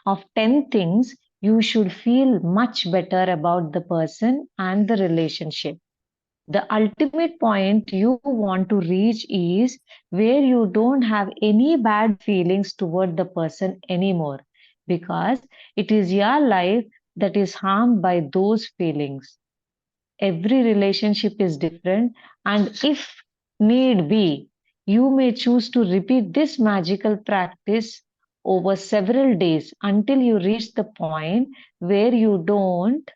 of 10 things, you should feel much better about the person and the relationship. The ultimate point you want to reach is where you don't have any bad feelings toward the person anymore, because it is your life that is harmed by those feelings. Every relationship is different, and if need be, you may choose to repeat this magical practice over several days until you reach the point where you don't,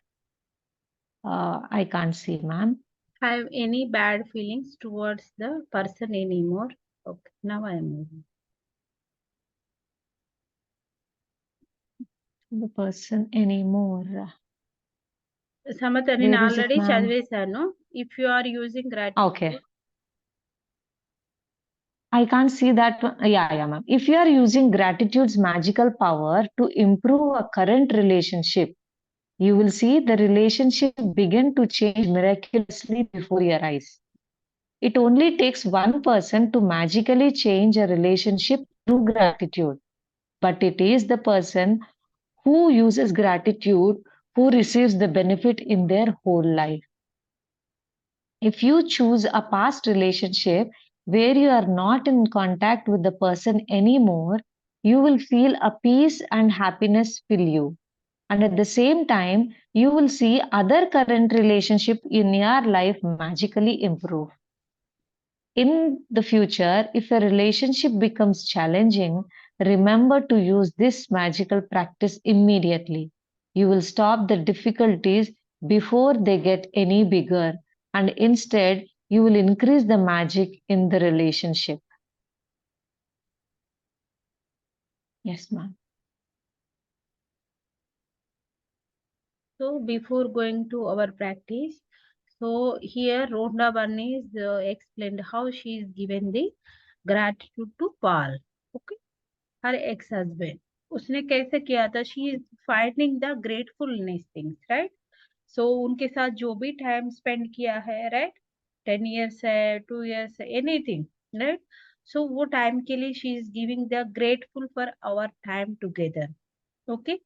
I can't see, ma'am. Have any bad feelings towards the person anymore. Okay, now I am moving. The person anymore. Samatha, Where నేను is it, already ma'am? చదివేశాను. If you are using gratitude. Okay. I can't see that one. Yeah, ma'am. If you are using gratitude's magical power to improve a current relationship, you will see the relationship begin to change miraculously before your eyes. It only takes one person to magically change a relationship through gratitude, but it is the person who uses gratitude who receives the benefit in their whole life. If you choose a past relationship where you are not in contact with the person anymore, you will feel a peace and happiness fill you. And at the same time, you will see other current relationship in your life magically improve. In the future, if a relationship becomes challenging, remember to use this magical practice immediately. You will stop the difficulties before they get any bigger, and instead, you will increase the magic in the relationship. Yes, ma'am. So before going to our practice, so here Rhonda one is explained how she is given the gratitude to Paul. Okay, her ex-husband. उसने कैसे किया था? She is finding the gratefulness things, right? So उनके साथ जो भी time spend किया है, right? 10 years है, 2 years है, anything, right? So वो time के लिए she is giving the grateful for our time together. Okay,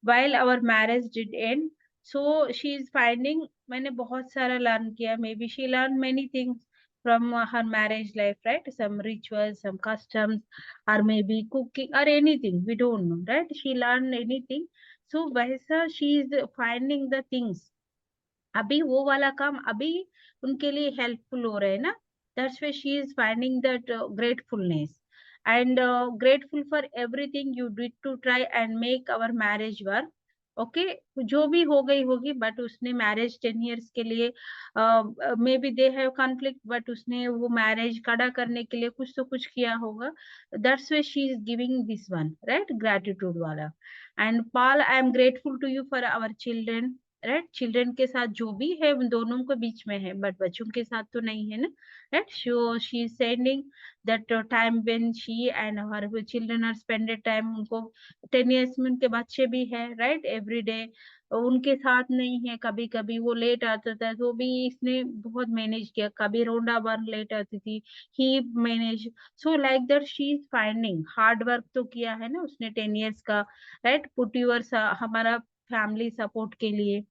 while our marriage did end, so she is finding मैंने बहुत सारा learn किया. Maybe she learned many things from her marriage life, right? Some rituals, some customs, or maybe cooking or anything. We don't know, right? She learned anything. So वैसा she is finding the things. अभी वो वाला काम अभी उनके लिए helpful हो रहे हैं ना? That's why she is finding that gratefulness. And grateful for everything you did to try and make our marriage work. Okay जो भी हो गई होगी बट उसने मैरिज 10 years के लिए may be they have conflict but उसने वो मैरिज खड़ा करने के लिए कुछ तो कुछ किया होगा. That's why she is giving this one, right? Gratitude वाला. And Paul, I am grateful to you for our children, right. Children के साथ जो भी है उन दोनों के बीच में है, बट बच्चों के साथ तो नहीं है ना, right. So she is sending that time when she and her children are spended time, उनको 10 years में उनके बच्चे भी है, राइट। एवरी डे उनके साथ नहीं है, कभी कभी वो लेट आता था तो भी इसने बहुत मैनेज किया, कभी रोंडा बार लेट आती थी, he manage. So like that she is finding, hard work तो किया है ना उसने 10 years का, राइट। पुट यूर हमारा फैमिली सपोर्ट के लिए,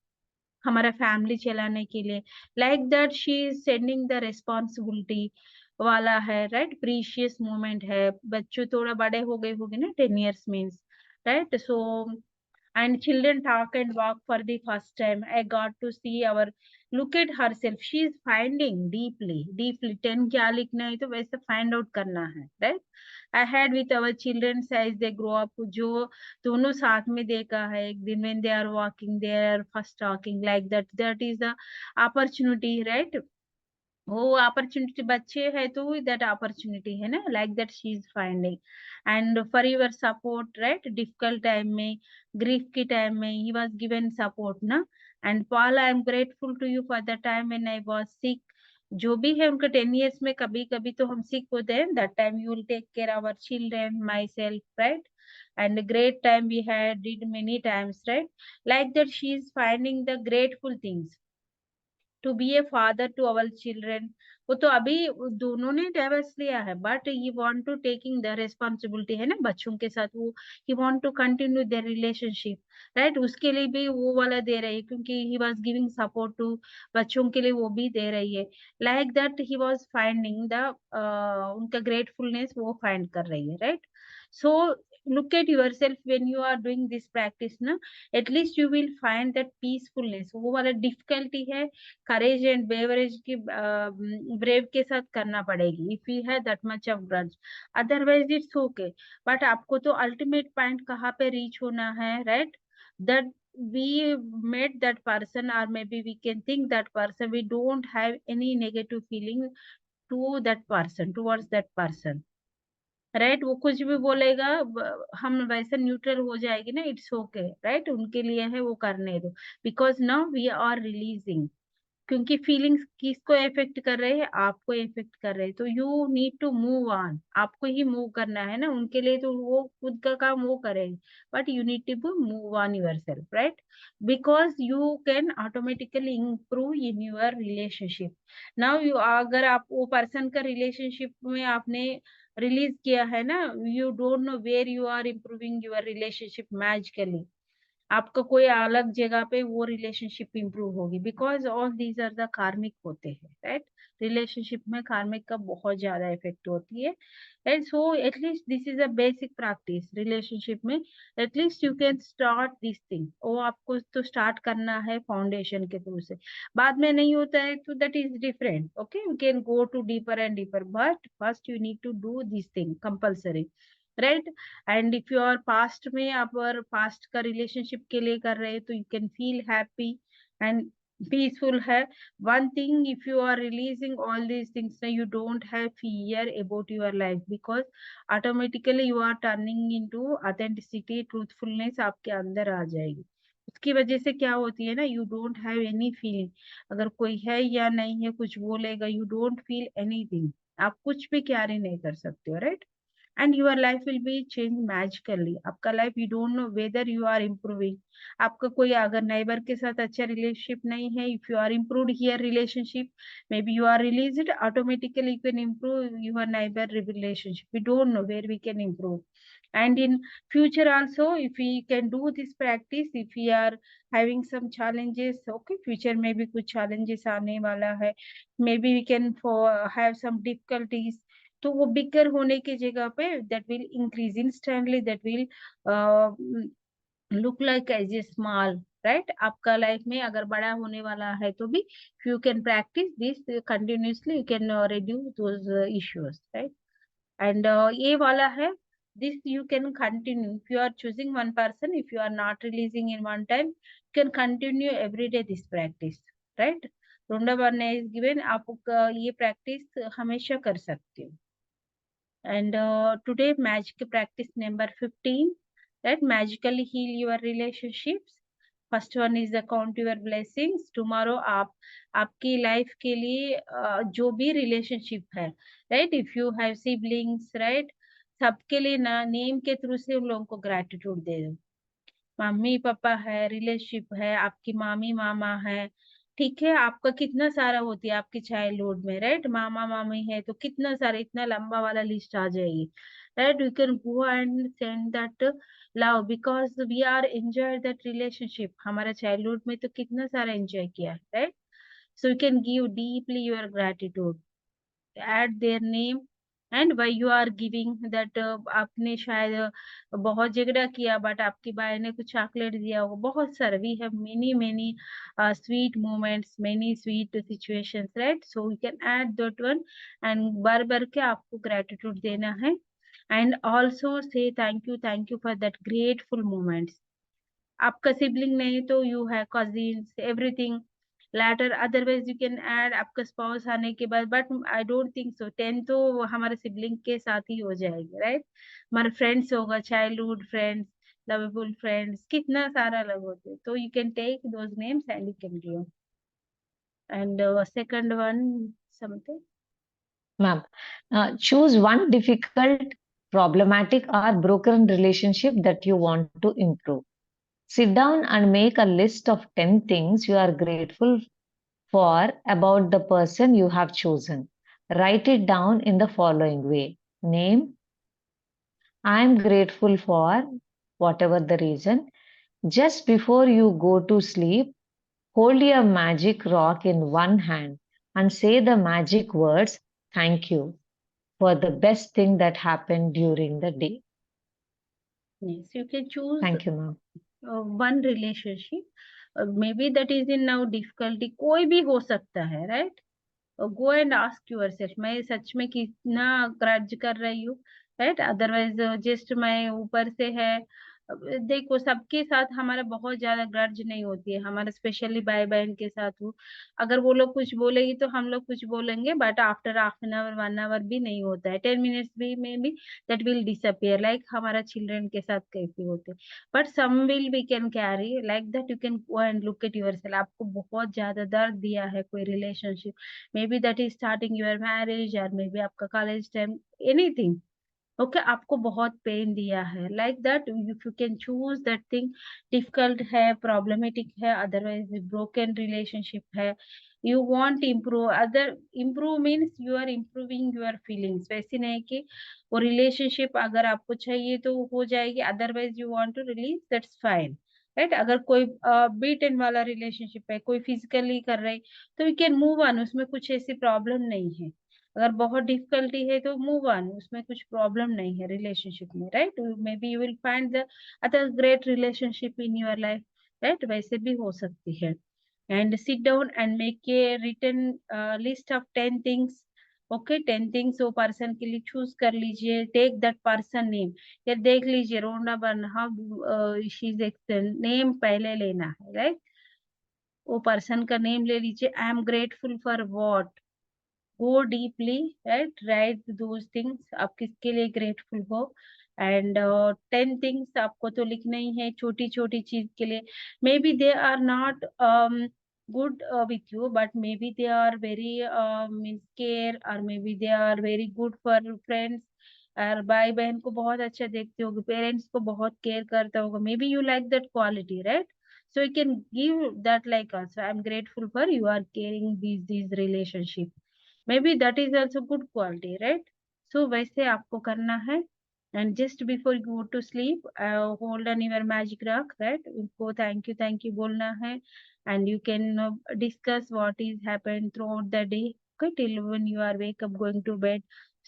हमारा फैमिली चलाने के लिए, like that she is sending the responsibility वाला है, राइट। प्रीशियस मोमेंट है, बच्चों थोड़ा बड़े हो गए होंगे ना 10 years means, right. So and children talk and walk for the first time. I got to see our look at herself. She is finding deeply 10 क्या लिखना है तो वैसे find out करना है, right? I had with our children as they grow up, जो दोनों साथ में देखा है एक दिन, when they are walking, they are first talking like that. That is the opportunity, right? वो अपॉर्चुनिटी बच्चे है तो दैट अपॉर्चुनिटी है ना, like that she is finding and for your support, right. Difficult time में, ग्रीफ के time में he was given support ना। And Paul, I am grateful to you for the time when I was sick. जो भी है उनका 10 years में कभी कभी तो हम सिक होते हैं, that time you will take care our children, myself, right. and the great time we had did many times, right? Like that she is finding the grateful things to be a father to our children. वो तो अभी दोनों ने divorce लिया है, but he want to taking the responsibility है ना बच्चों के साथ, वो he want to continue their relationship, right. उसके लिए भी वो वाला दे रही है, क्योंकि he was giving support to बच्चों के लिए, वो भी दे रही है। Like that he was finding the उनका ग्रेटफुलनेस वो फाइंड कर रही है, right. So look at yourself when you are doing this practice na, at least you will find that peacefulness। वो वाला डिफिकल्टी है, करेज एंड बेवरेज की brave के साथ करना पड़ेगी, इफ यू है that much of grudge, otherwise it's okay. But आपको तो अल्टीमेट पॉइंट कहाँ पे रीच होना है, right. That we met that person, or maybe we can think that person, we don't have any negative feeling to that person, towards that person, right. वो कुछ भी बोलेगा हम वैसे न्यूट्रल हो जाएगी ना, इट्स ओके, राइट। उनके लिए है, वो करने दो, because now we are releasing. क्योंकि फीलिंग्स किसको इफेक्ट कर रहे हैं, आपको इफेक्ट कर रहे हैं, तो you need to move on, आपको ही मूव करना है ना। उनके लिए तो वो खुद का काम वो करेंगे, but you need to move on yourself, right. Because you can automatically improve in your relationship. Now you, अगर आप वो पर्सन का रिलेशनशिप में आपने रिलीज किया है ना, you don't know where you are improving your relationship magically, आपका कोई अलग जगह पे वो रिलेशनशिप इंप्रूव होगी, because all these are the karmic होते हैं, राइट। रिलेशनशिप में कार्मिक का बहुत ज्यादा इफेक्ट होती है, and so at least this is a basic practice relationship में। At least you can start this thing, वो आपको तो स्टार्ट करना है फाउंडेशन के थ्रू से, बाद में नहीं होता है तो that is different, okay. You can go to deeper and deeper, but first you need to do this thing compulsory, right. And if you are past में, आप और पास्ट का रिलेशनशिप के लिए कर रहे हैं, तो you can feel happy and peaceful है। One thing, if you are releasing all these things, you don't have fear about your life, because automatically you are turning into authenticity, truthfulness आपके अंदर आ जाएगी। उसकी वजह से क्या होती है ना, you don't have any feeling, अगर कोई है या नहीं है कुछ बोलेगा, यू डोंट फील एनीथिंग, आप कुछ भी कैरी नहीं कर सकते हो, right. and your life will be changed magically। आपका life, you don't know whether you are improving। आपका कोई अगर नेबर के साथ अच्छा रिलेशनशिप नहीं है, if you are improved here relationship, maybe you are released, automatically you can improve your neighbor relationship, we don't know where we can improve। and in future also, if we can do this practice, if we are having some challenges, okay, future में भी कुछ challenges आने वाला है, maybe we can have some difficulties, तो वो बिगर होने की जगह पे that will increase instantly, that will look like as a small, right. आपका लाइफ में अगर बड़ा होने वाला है तो भी you can practise this continuously, you can reduce those issues, right. And ये वाला है, this you can continue, if you are choosing one person, if you are not releasing in one time, you can continue every day this practice, right। Rhonda Verna is given, आप ये practice हमेशा कर सकते हो। And today magic practice number 15, right, magically heal your relationships first one is the count your blessings. Tomorrow आपकी life के लिए जो भी रिलेशनशिप है, right, if you have siblings, right, सबके लिए ना नेम के थ्रू से उन लोगों को ग्रेटिट्यूड दे दो। मम्मी पापा है, रिलेशनशिप है, आपकी मामी मामा है, ठीक है, आपका कितना सारा होती है आपकी चाइल्डहुड में, राइट, मामा मामी है तो कितना सारा, इतना लंबा वाला लिस्ट आ जाएगी, राइट। We can go and send that love because we are enjoy that relationship. हमारा चाइल्डहुड में तो कितना सारा एंजॉय किया है, right. So you can give deeply your gratitude, at their name and why you are giving that. आपने शायद बहुत झगड़ा किया बट आपकी बाई ने कुछ चॉकलेट दिया होगा, बहुत सारे, we have many many sweet moments, many sweet situations, right. So you can add that one and बार बार के आपको ग्रेटिट्यूड देना है and also say thank you for that grateful moments. आपका सिबलिंग नहीं तो यू है cousins, everything later, otherwise you can add आपका स्पाउस आने के बाद, but I don't think so 10 तो हमारे सिबलिंग के साथ ही हो जाएगी, राइट। हमारे फ्रेंड्स होगा, चाइल्डहुड फ्रेंड्स, लवेबल फ्रेंड्स, कितना सारा अलग होते हैं, तो you can take those names and you can give. And second one something Ma'am, choose one difficult, problematic, or broken relationship that you want to improve. Sit down and make a list of 10 things you are grateful for about the person you have chosen. Write it down in the following way. Name, I am grateful for whatever the reason. Just before you go to sleep, hold your magic rock in one hand and say the magic words, thank you, for the best thing that happened during the day. yes, you can choose Thank you, ma'am. one relationship, maybe that is in now difficulty, कोई भी हो सकता है, right. Go and ask yourself, मैं सच में कितना grudge कर रही हूँ, राइट, अदरवाइज जस्ट मैं ऊपर से है। देखो सबके साथ हमारा बहुत ज्यादा ग्रज नहीं होती है, हमारा स्पेशली भाई बहन के साथ हो, अगर वो लोग कुछ बोलेगी तो हम लोग कुछ बोलेंगे, but after half an hour 1 hour भी नहीं होता है, 10 मिनट्स भी में भी दैट विल डिसअपियर, लाइक हमारा चिल्ड्रन के साथ कैसे होते, but some will we can carry like that. You can go and look at yourself, आपको बहुत ज्यादा दर्द दिया है कोई relationship, maybe that is starting your marriage or maybe आपका college time, anything, ओके, आपको बहुत पेन दिया है, like that if you can choose that thing, difficult है, प्रॉब्लमेटिक है, अदरवाइज ब्रोकन रिलेशनशिप है, you want improve, other improve means you are improving your feelings, वैसे नहीं कि वो रिलेशनशिप अगर आपको चाहिए तो हो जाएगी, otherwise you want to release, that's fine, right. अगर कोई बीटन वाला रिलेशनशिप है, कोई फिजिकली कर रहे, तो यू कैन मूव ऑन, उसमें कुछ ऐसी प्रॉब्लम नहीं है। अगर बहुत डिफिकल्टी है तो मूव ऑन, उसमें कुछ प्रॉब्लम नहीं है रिलेशनशिप में, right. Maybe you will find the other great relationship in your life, right, वैसे भी हो सकती है। And sit down and make a written list of 10 things, okay, 10 things वो पर्सन के लिए चूज कर लीजिए, टेक दैट पर्सन नेम, या देख लीजिए रोना बन how she is extend, name पहले लेना है, राइट, वो पर्सन का नेम ले लीजिए, आई am grateful for what, go deeply, right, write those things, आप किसके लिए grateful हो, and 10 things आपको तो लिखना ही है, छोटी छोटी चीज के लिए, maybe they are not good with you, but maybe they are very means care, or maybe they are very good for friends, और भाई बहन को बहुत अच्छा देखते होगे, पेरेंट्स को बहुत केयर करता होगा, may be you like that quality, right. So you can give that like also, I'm grateful for you are caring these relationship, maybe that is also good quality, right. So वैसे आपको करना है, and just before you go to sleep, hold on your magic rock, right, उनको thank you बोलना है, and you can discuss what is happened throughout the day, okay, till when you are wake up going to bed,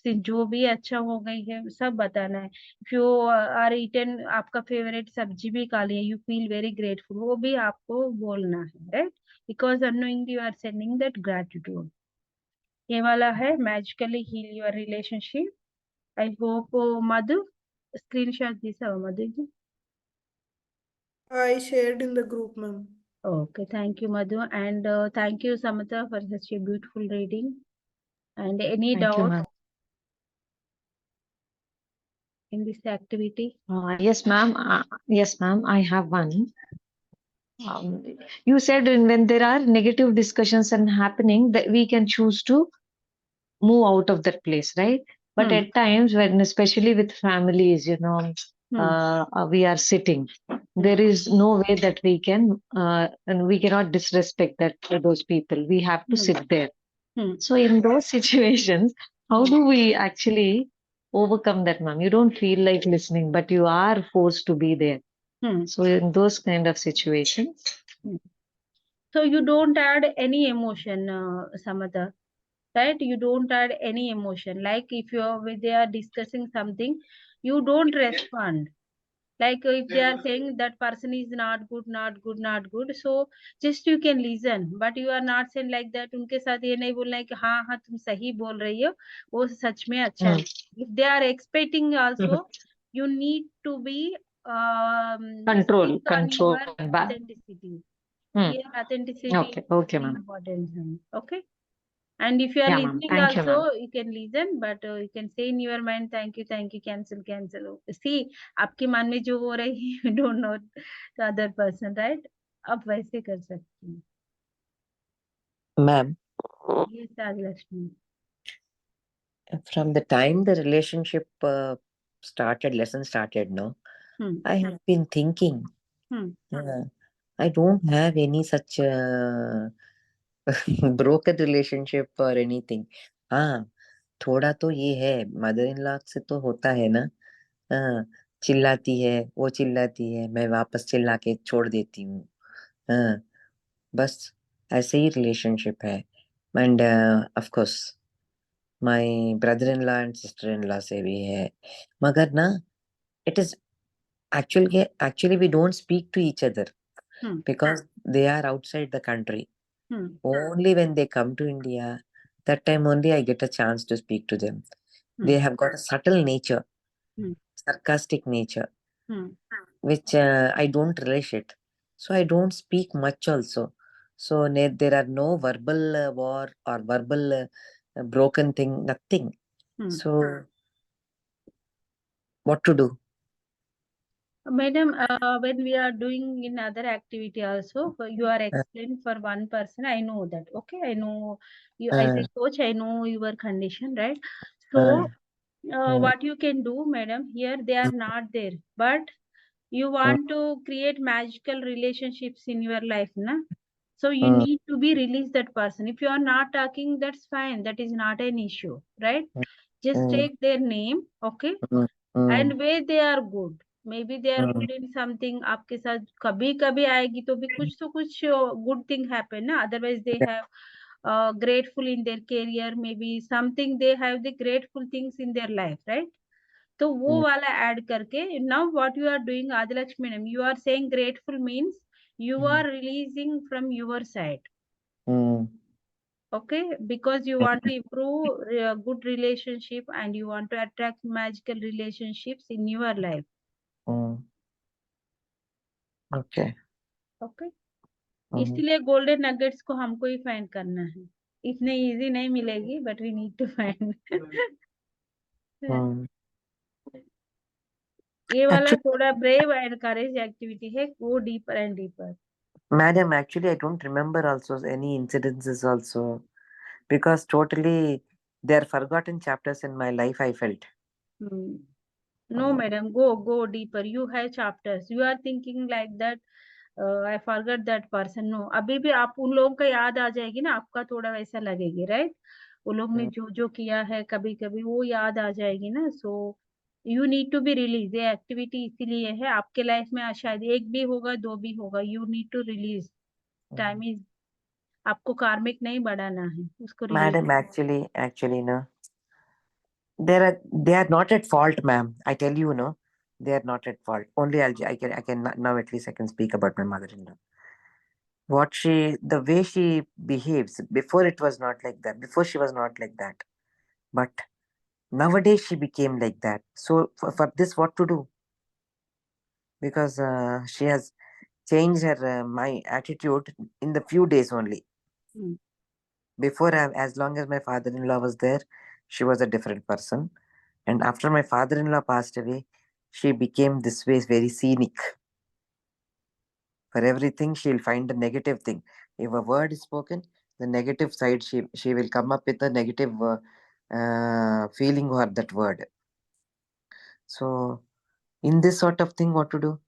जो भी अच्छा हो गई है सब बताना है। इफ यू आर ईटन, आपका फेवरेट सब्जी भी खा लिया, यू फील वेरी ग्रेटफुल, वो भी आपको बोलना है, right, because annoyingly you are sending that gratitude. ये वाला है magically heal your relationship. I hope Madhu screenshot दिया मधु जी। I shared in the group, ma'am. Okay, thank you Madhu, and thank you Samantha for such a beautiful reading. And any Thank you, doubt ma'am. in this activity? Yes, ma'am. Yes, ma'am. I have one. You said when there are negative discussions and happening that we can choose to move out of that place, right? But Hmm. at times when especially with families, we are sitting, there is no way that we can and we cannot disrespect those people. We have to Hmm. sit there. Hmm. So in those situations, how Hmm. do we actually overcome that, ma'am? You don't feel like listening, but you are forced to be there. Hmm. So in those kind of situations, So you don't add any emotion, Samatha, right? You don't add any emotion. Like if they are discussing something, you don't respond. Like if they are saying that person is not good, not good, not good, so just you can listen, but you are not saying like that. उनके साथ ये नहीं बोलना है कि हाँ हाँ तुम सही बोल रही हो, वो सच में अच्छा है. If they are expecting also, you need to be control, stick on control, your and authenticity. Hmm. Here authenticity Okay, is okay, very ma'am. important. Okay. And if you are Yeah, ma'am. listening Thank you, also, ma'am. you can listen, but you can say in your mind, thank you, cancel, cancel. See, आपके मन में जो हो रही है, you don't know the other person, right? आप वैसे कर सकती हैं. Ma'am, Yes, Rajlakshmi. from the time the relationship lesson started, no, Hmm. I have been thinking, Hmm. I don't have any such broken relationship or anything. हाँ, थोड़ा तो ये है, मदर इन लॉ से तो होता है ना. हाँ, चिल्लाती है, वो चिल्लाती है, मैं वापस चिल्ला के छोड़ देती हूँ. हाँ, बस ऐसे ही रिलेशनशिप है. End of course my brother in law and sister in law से भी है. मगर ना, it is actually we don't speak to each other Hmm. because they are outside the country. Hmm. Only when they come to India, that time only I get a chance to speak to them. They have got a subtle nature, Hmm. sarcastic nature, Hmm. which I don't relish it. So I don't speak much also. So there are no verbal war or verbal broken thing, nothing. Hmm. So what to do? Madam, when we are doing in other activity also, you are explained for one person. I know that. Okay, I know you as a coach. I know your condition, right? So, what you can do, madam? Here they are not there, but you want to create magical relationships in your life, na? So you need to be release that person. If you are not talking, that's fine. That is not an issue, right? Just take their name, okay? And where they are good. Maybe they are good in something. आपके साथ कभी कभी आएगी तो भी कुछ तो कुछ good thing happen ना. Otherwise they have grateful in their career. Maybe something they have the grateful things in their life, right? तो वो वाला add करके now what you are doing, Adilakshmi madam, you are saying grateful means you are releasing from your side. Okay, because you want to improve good relationship and you want to attract magical relationships in your life. Okay. Okay, इसलिए golden nuggets को हमको ही find करना है. इतने easy नहीं मिलेगी, but we need to find. ये वाला थोड़ा ब्रेव एंड करेज एक्टिविटी है. Go deeper and deeper. Madam, actually, I don't remember also any incidences also because totally they are forgotten chapters in my life, I felt. No, madam, go deeper. You have chapters. You are thinking like that. I forgot that person. No, अभी भी आप उन लोगों का याद आ जाएगी ना, आपका थोड़ा वैसा लगेगी, right? वो लोग ने जो जो किया है कभी कभी वो याद आ जाएगी ना. So you need to be release. ये एक्टिविटी इसीलिए है आपके लाइफ में. शायद एक भी होगा, दो भी होगा. You need to release. Time is. आपको कार्मिक नहीं बढ़ाना है, उसको release. Madam, actually, no. They are not at fault, ma'am. I tell you, no, they are not at fault. Only I can now at least I can speak about my mother-in-law. The way she behaves, before it was not like that. Before she was not like that. But nowadays she became like that. So for this, what to do? Because she has changed her my attitude in the few days only. Before, as long as my father-in-law was there, she was a different person. And after my father-in-law passed away, she became this way very scenic. For everything, she'll find a negative thing. If a word is spoken, the negative side, she will come up with a negative feeling for that word. So, in this sort of thing, what to do?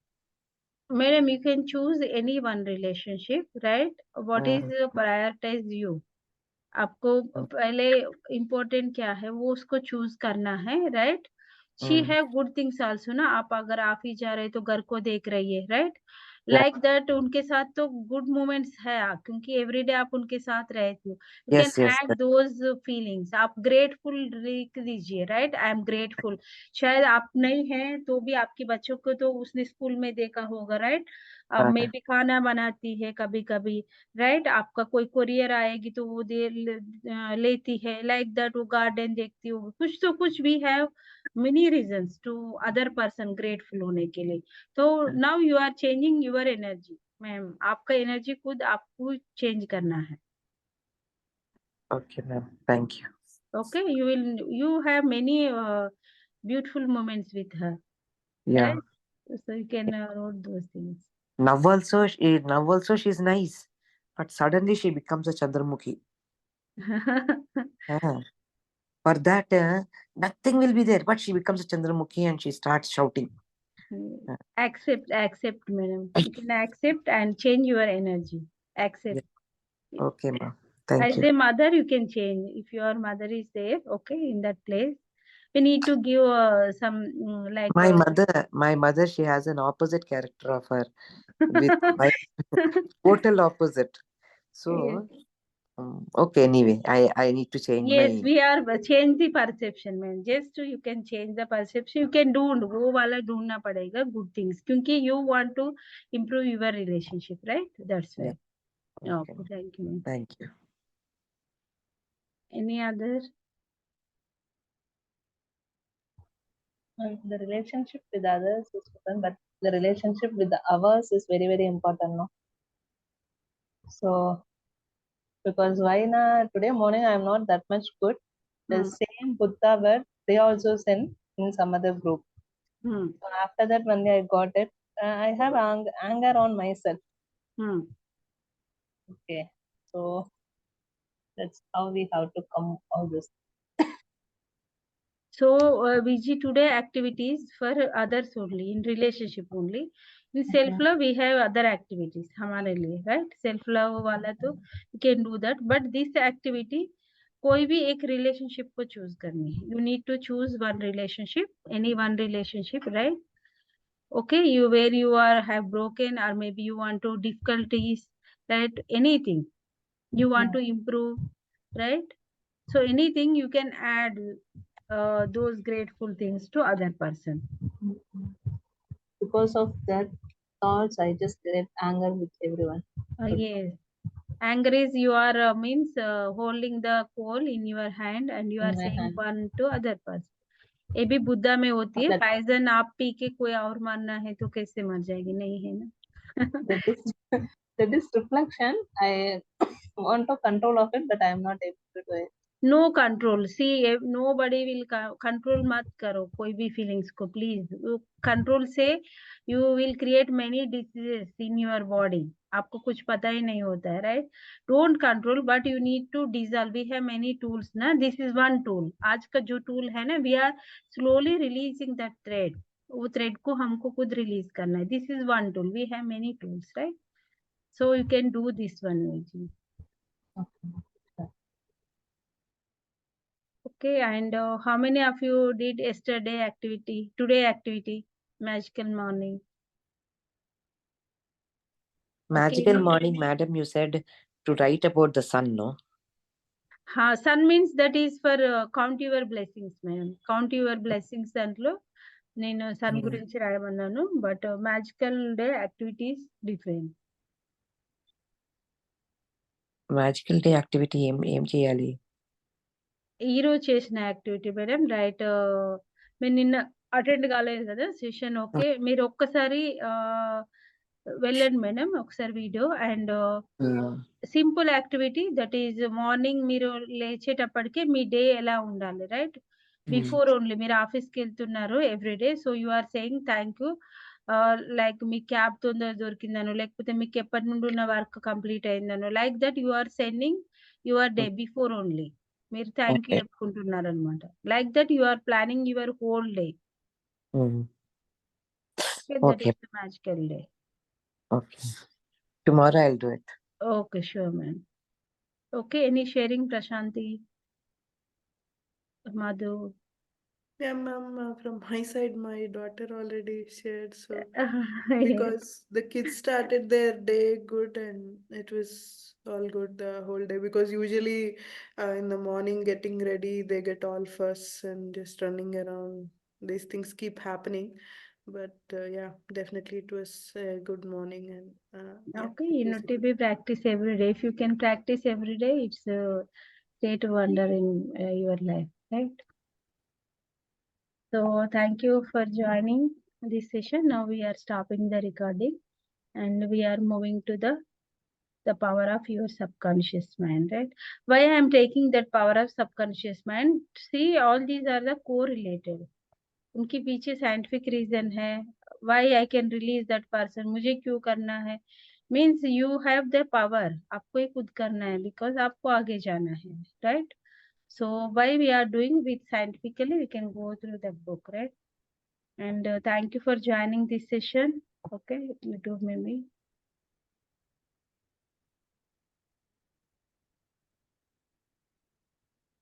Madam, you can choose any one relationship, right? What is prioritize you? आपको पहले important क्या है वो उसको choose करना है, right? She have good things also ना, आप अगर आप ही जा रहे तो घर को देख रही है, राइट? लाइक दैट उनके साथ तो गुड मोमेंट्स है क्योंकि एवरीडे आप उनके साथ रहती हो, you Yes, can yes, add those feelings, आप ग्रेटफुल लिख दीजिए, राइट? I am grateful. शायद आप नहीं हैं तो भी आपके बच्चों को तो उसने स्कूल में देखा होगा, राइट? मे भी खाना बनाती है कभी कभी, राइट? आपका कोई कोरियर आएगी तो वो लेती है, लाइक दैट वो गार्डन देखती हो, कुछ भी है, many reasons to other person grateful होने के लिए। तो now you are changing your energy, ma'am आपका एनर्जी खुद आपको चेंज करना है। Okay, ma'am. Thank you. Okay, you have many beautiful moments with her, Yeah. right? So you can wrote those things. Now also she's nice, but suddenly she becomes a Chandramukhi. For that, nothing will be there, but she becomes a Chandramukhi and she starts shouting. Accept, madam. You can accept and change your energy. Accept. Okay, ma'am. Thank As you. a mother, you can change. If your mother is there, okay, in that place, we need to give some like. My mother, she has an opposite character of her, with my total opposite. So, Yes. Okay. Anyway, I need to change Yes, my. we are change the perception, man. Just to, you can change the perception. You can वो वाला ढूंढना पड़ेगा good things, क्योंकि you want to improve your relationship, right? That's why. Yeah. Okay, thank you, ma'am. Thank you. Any other? The relationship with others is different, but the relationship with the ours is very, very important, no? So, because why na today morning I'm not that much good. The same Buddha word they also sent in some other group. So after that, one day I got it. I have anger on myself. Okay, so that's how we have to come all this. So VG today activities for others only, in relationship only. In self love we have other activities हमारे लिए, right? Self love वाला तो you can do that, but this activity कोई भी एक relationship को choose करनी है. You need to choose one relationship, any one relationship, right? Okay, where you are have broken, or maybe you want to difficulties, right? Anything you want to improve, right? So anything you can add those grateful things to other person. Because of that thoughts, I just get anger with everyone. Yes, anger is you are means holding the coal in your hand and you are saying one to other person. ये भी बुद्धा में होती है, pigeon आप P के कोई और मरना है तो कैसे मर जाएगी, नहीं है ना? That is reflection. I want to control of it, but I am not able to do it. No control. See, nobody will control. मत करो कोई भी feelings को, please. Control से you will create many diseases in your body. आपको कुछ पता ही नहीं होता है, right? Don't control, but you need to dissolve. We have many tools, ना? This is one tool. आज का जो tool है ना, we are slowly releasing that thread. वो thread को हमको खुद release करना है. This is one tool. We have many tools, right? So you can do this one, Vijay. Okay, and how many of you did today activity, magical morning? Magical Okay. morning, madam, you said to write about the sun, no? Sun means that is for count your blessings, ma'am. Count your blessings దాంట్లో నేను sun గురించి రాయమన్నాను, but magical day activities different. Magical day activity ఏం చేయాలి? ఈరోజు చేసిన activity madam, right? మీరు నిన్న attend కాలేదు కదా సెషన్, ఓకే? మీరు ఒక్కసారి వెళ్ళండి మేడం, ఒకసారి video, and simple activity that is morning మీరు లేచేటప్పటికి మీ డే ఎలా ఉండాలి, రైట్? బిఫోర్ ఓన్లీ మీరు ఆఫీస్కి వెళ్తున్నారు everyday, so you are saying thank you like మీ క్యాబ్ తొందర దొరికిందనో లేకపోతే మీకు ఎప్పటి నుండి ఉన్న వర్క్ కంప్లీట్ అయిందనో like that you are sending your day before only మీరు థ్యాంక్ యూ Okay. చెప్పుకుంటున్నారు అనమాట like that you are planning your whole day Mm. That Okay. Is the magical day Okay. Tomorrow I'll do it. Okay sure ma'am okay any sharing Prashanti Madhu Yeah, ma'am, from my side, my daughter already shared. So, yes. because the kids started their day good and it was all good the whole day. Because usually in the morning, getting ready, they get all fuss and just running around. These things keep happening. But yeah, definitely it was a good morning. And yeah, Okay, you it was need a to good- be practice every day. If you can practice every day, it's a great wonder in your life, right? So thank you for joining this session. Now we are stopping the recording and we are moving to the power of your subconscious mind, right? Why I am taking that power of subconscious mind? See, all these are the correlated. उनके पीछे scientific reason है why I can release that person मुझे क्यों करना है means you have the power आपको ही खुद करना है बिकॉज आपको आगे जाना है right so why we are doing with scientifically we can go through the book right and thank you for joining this session okay you do maybe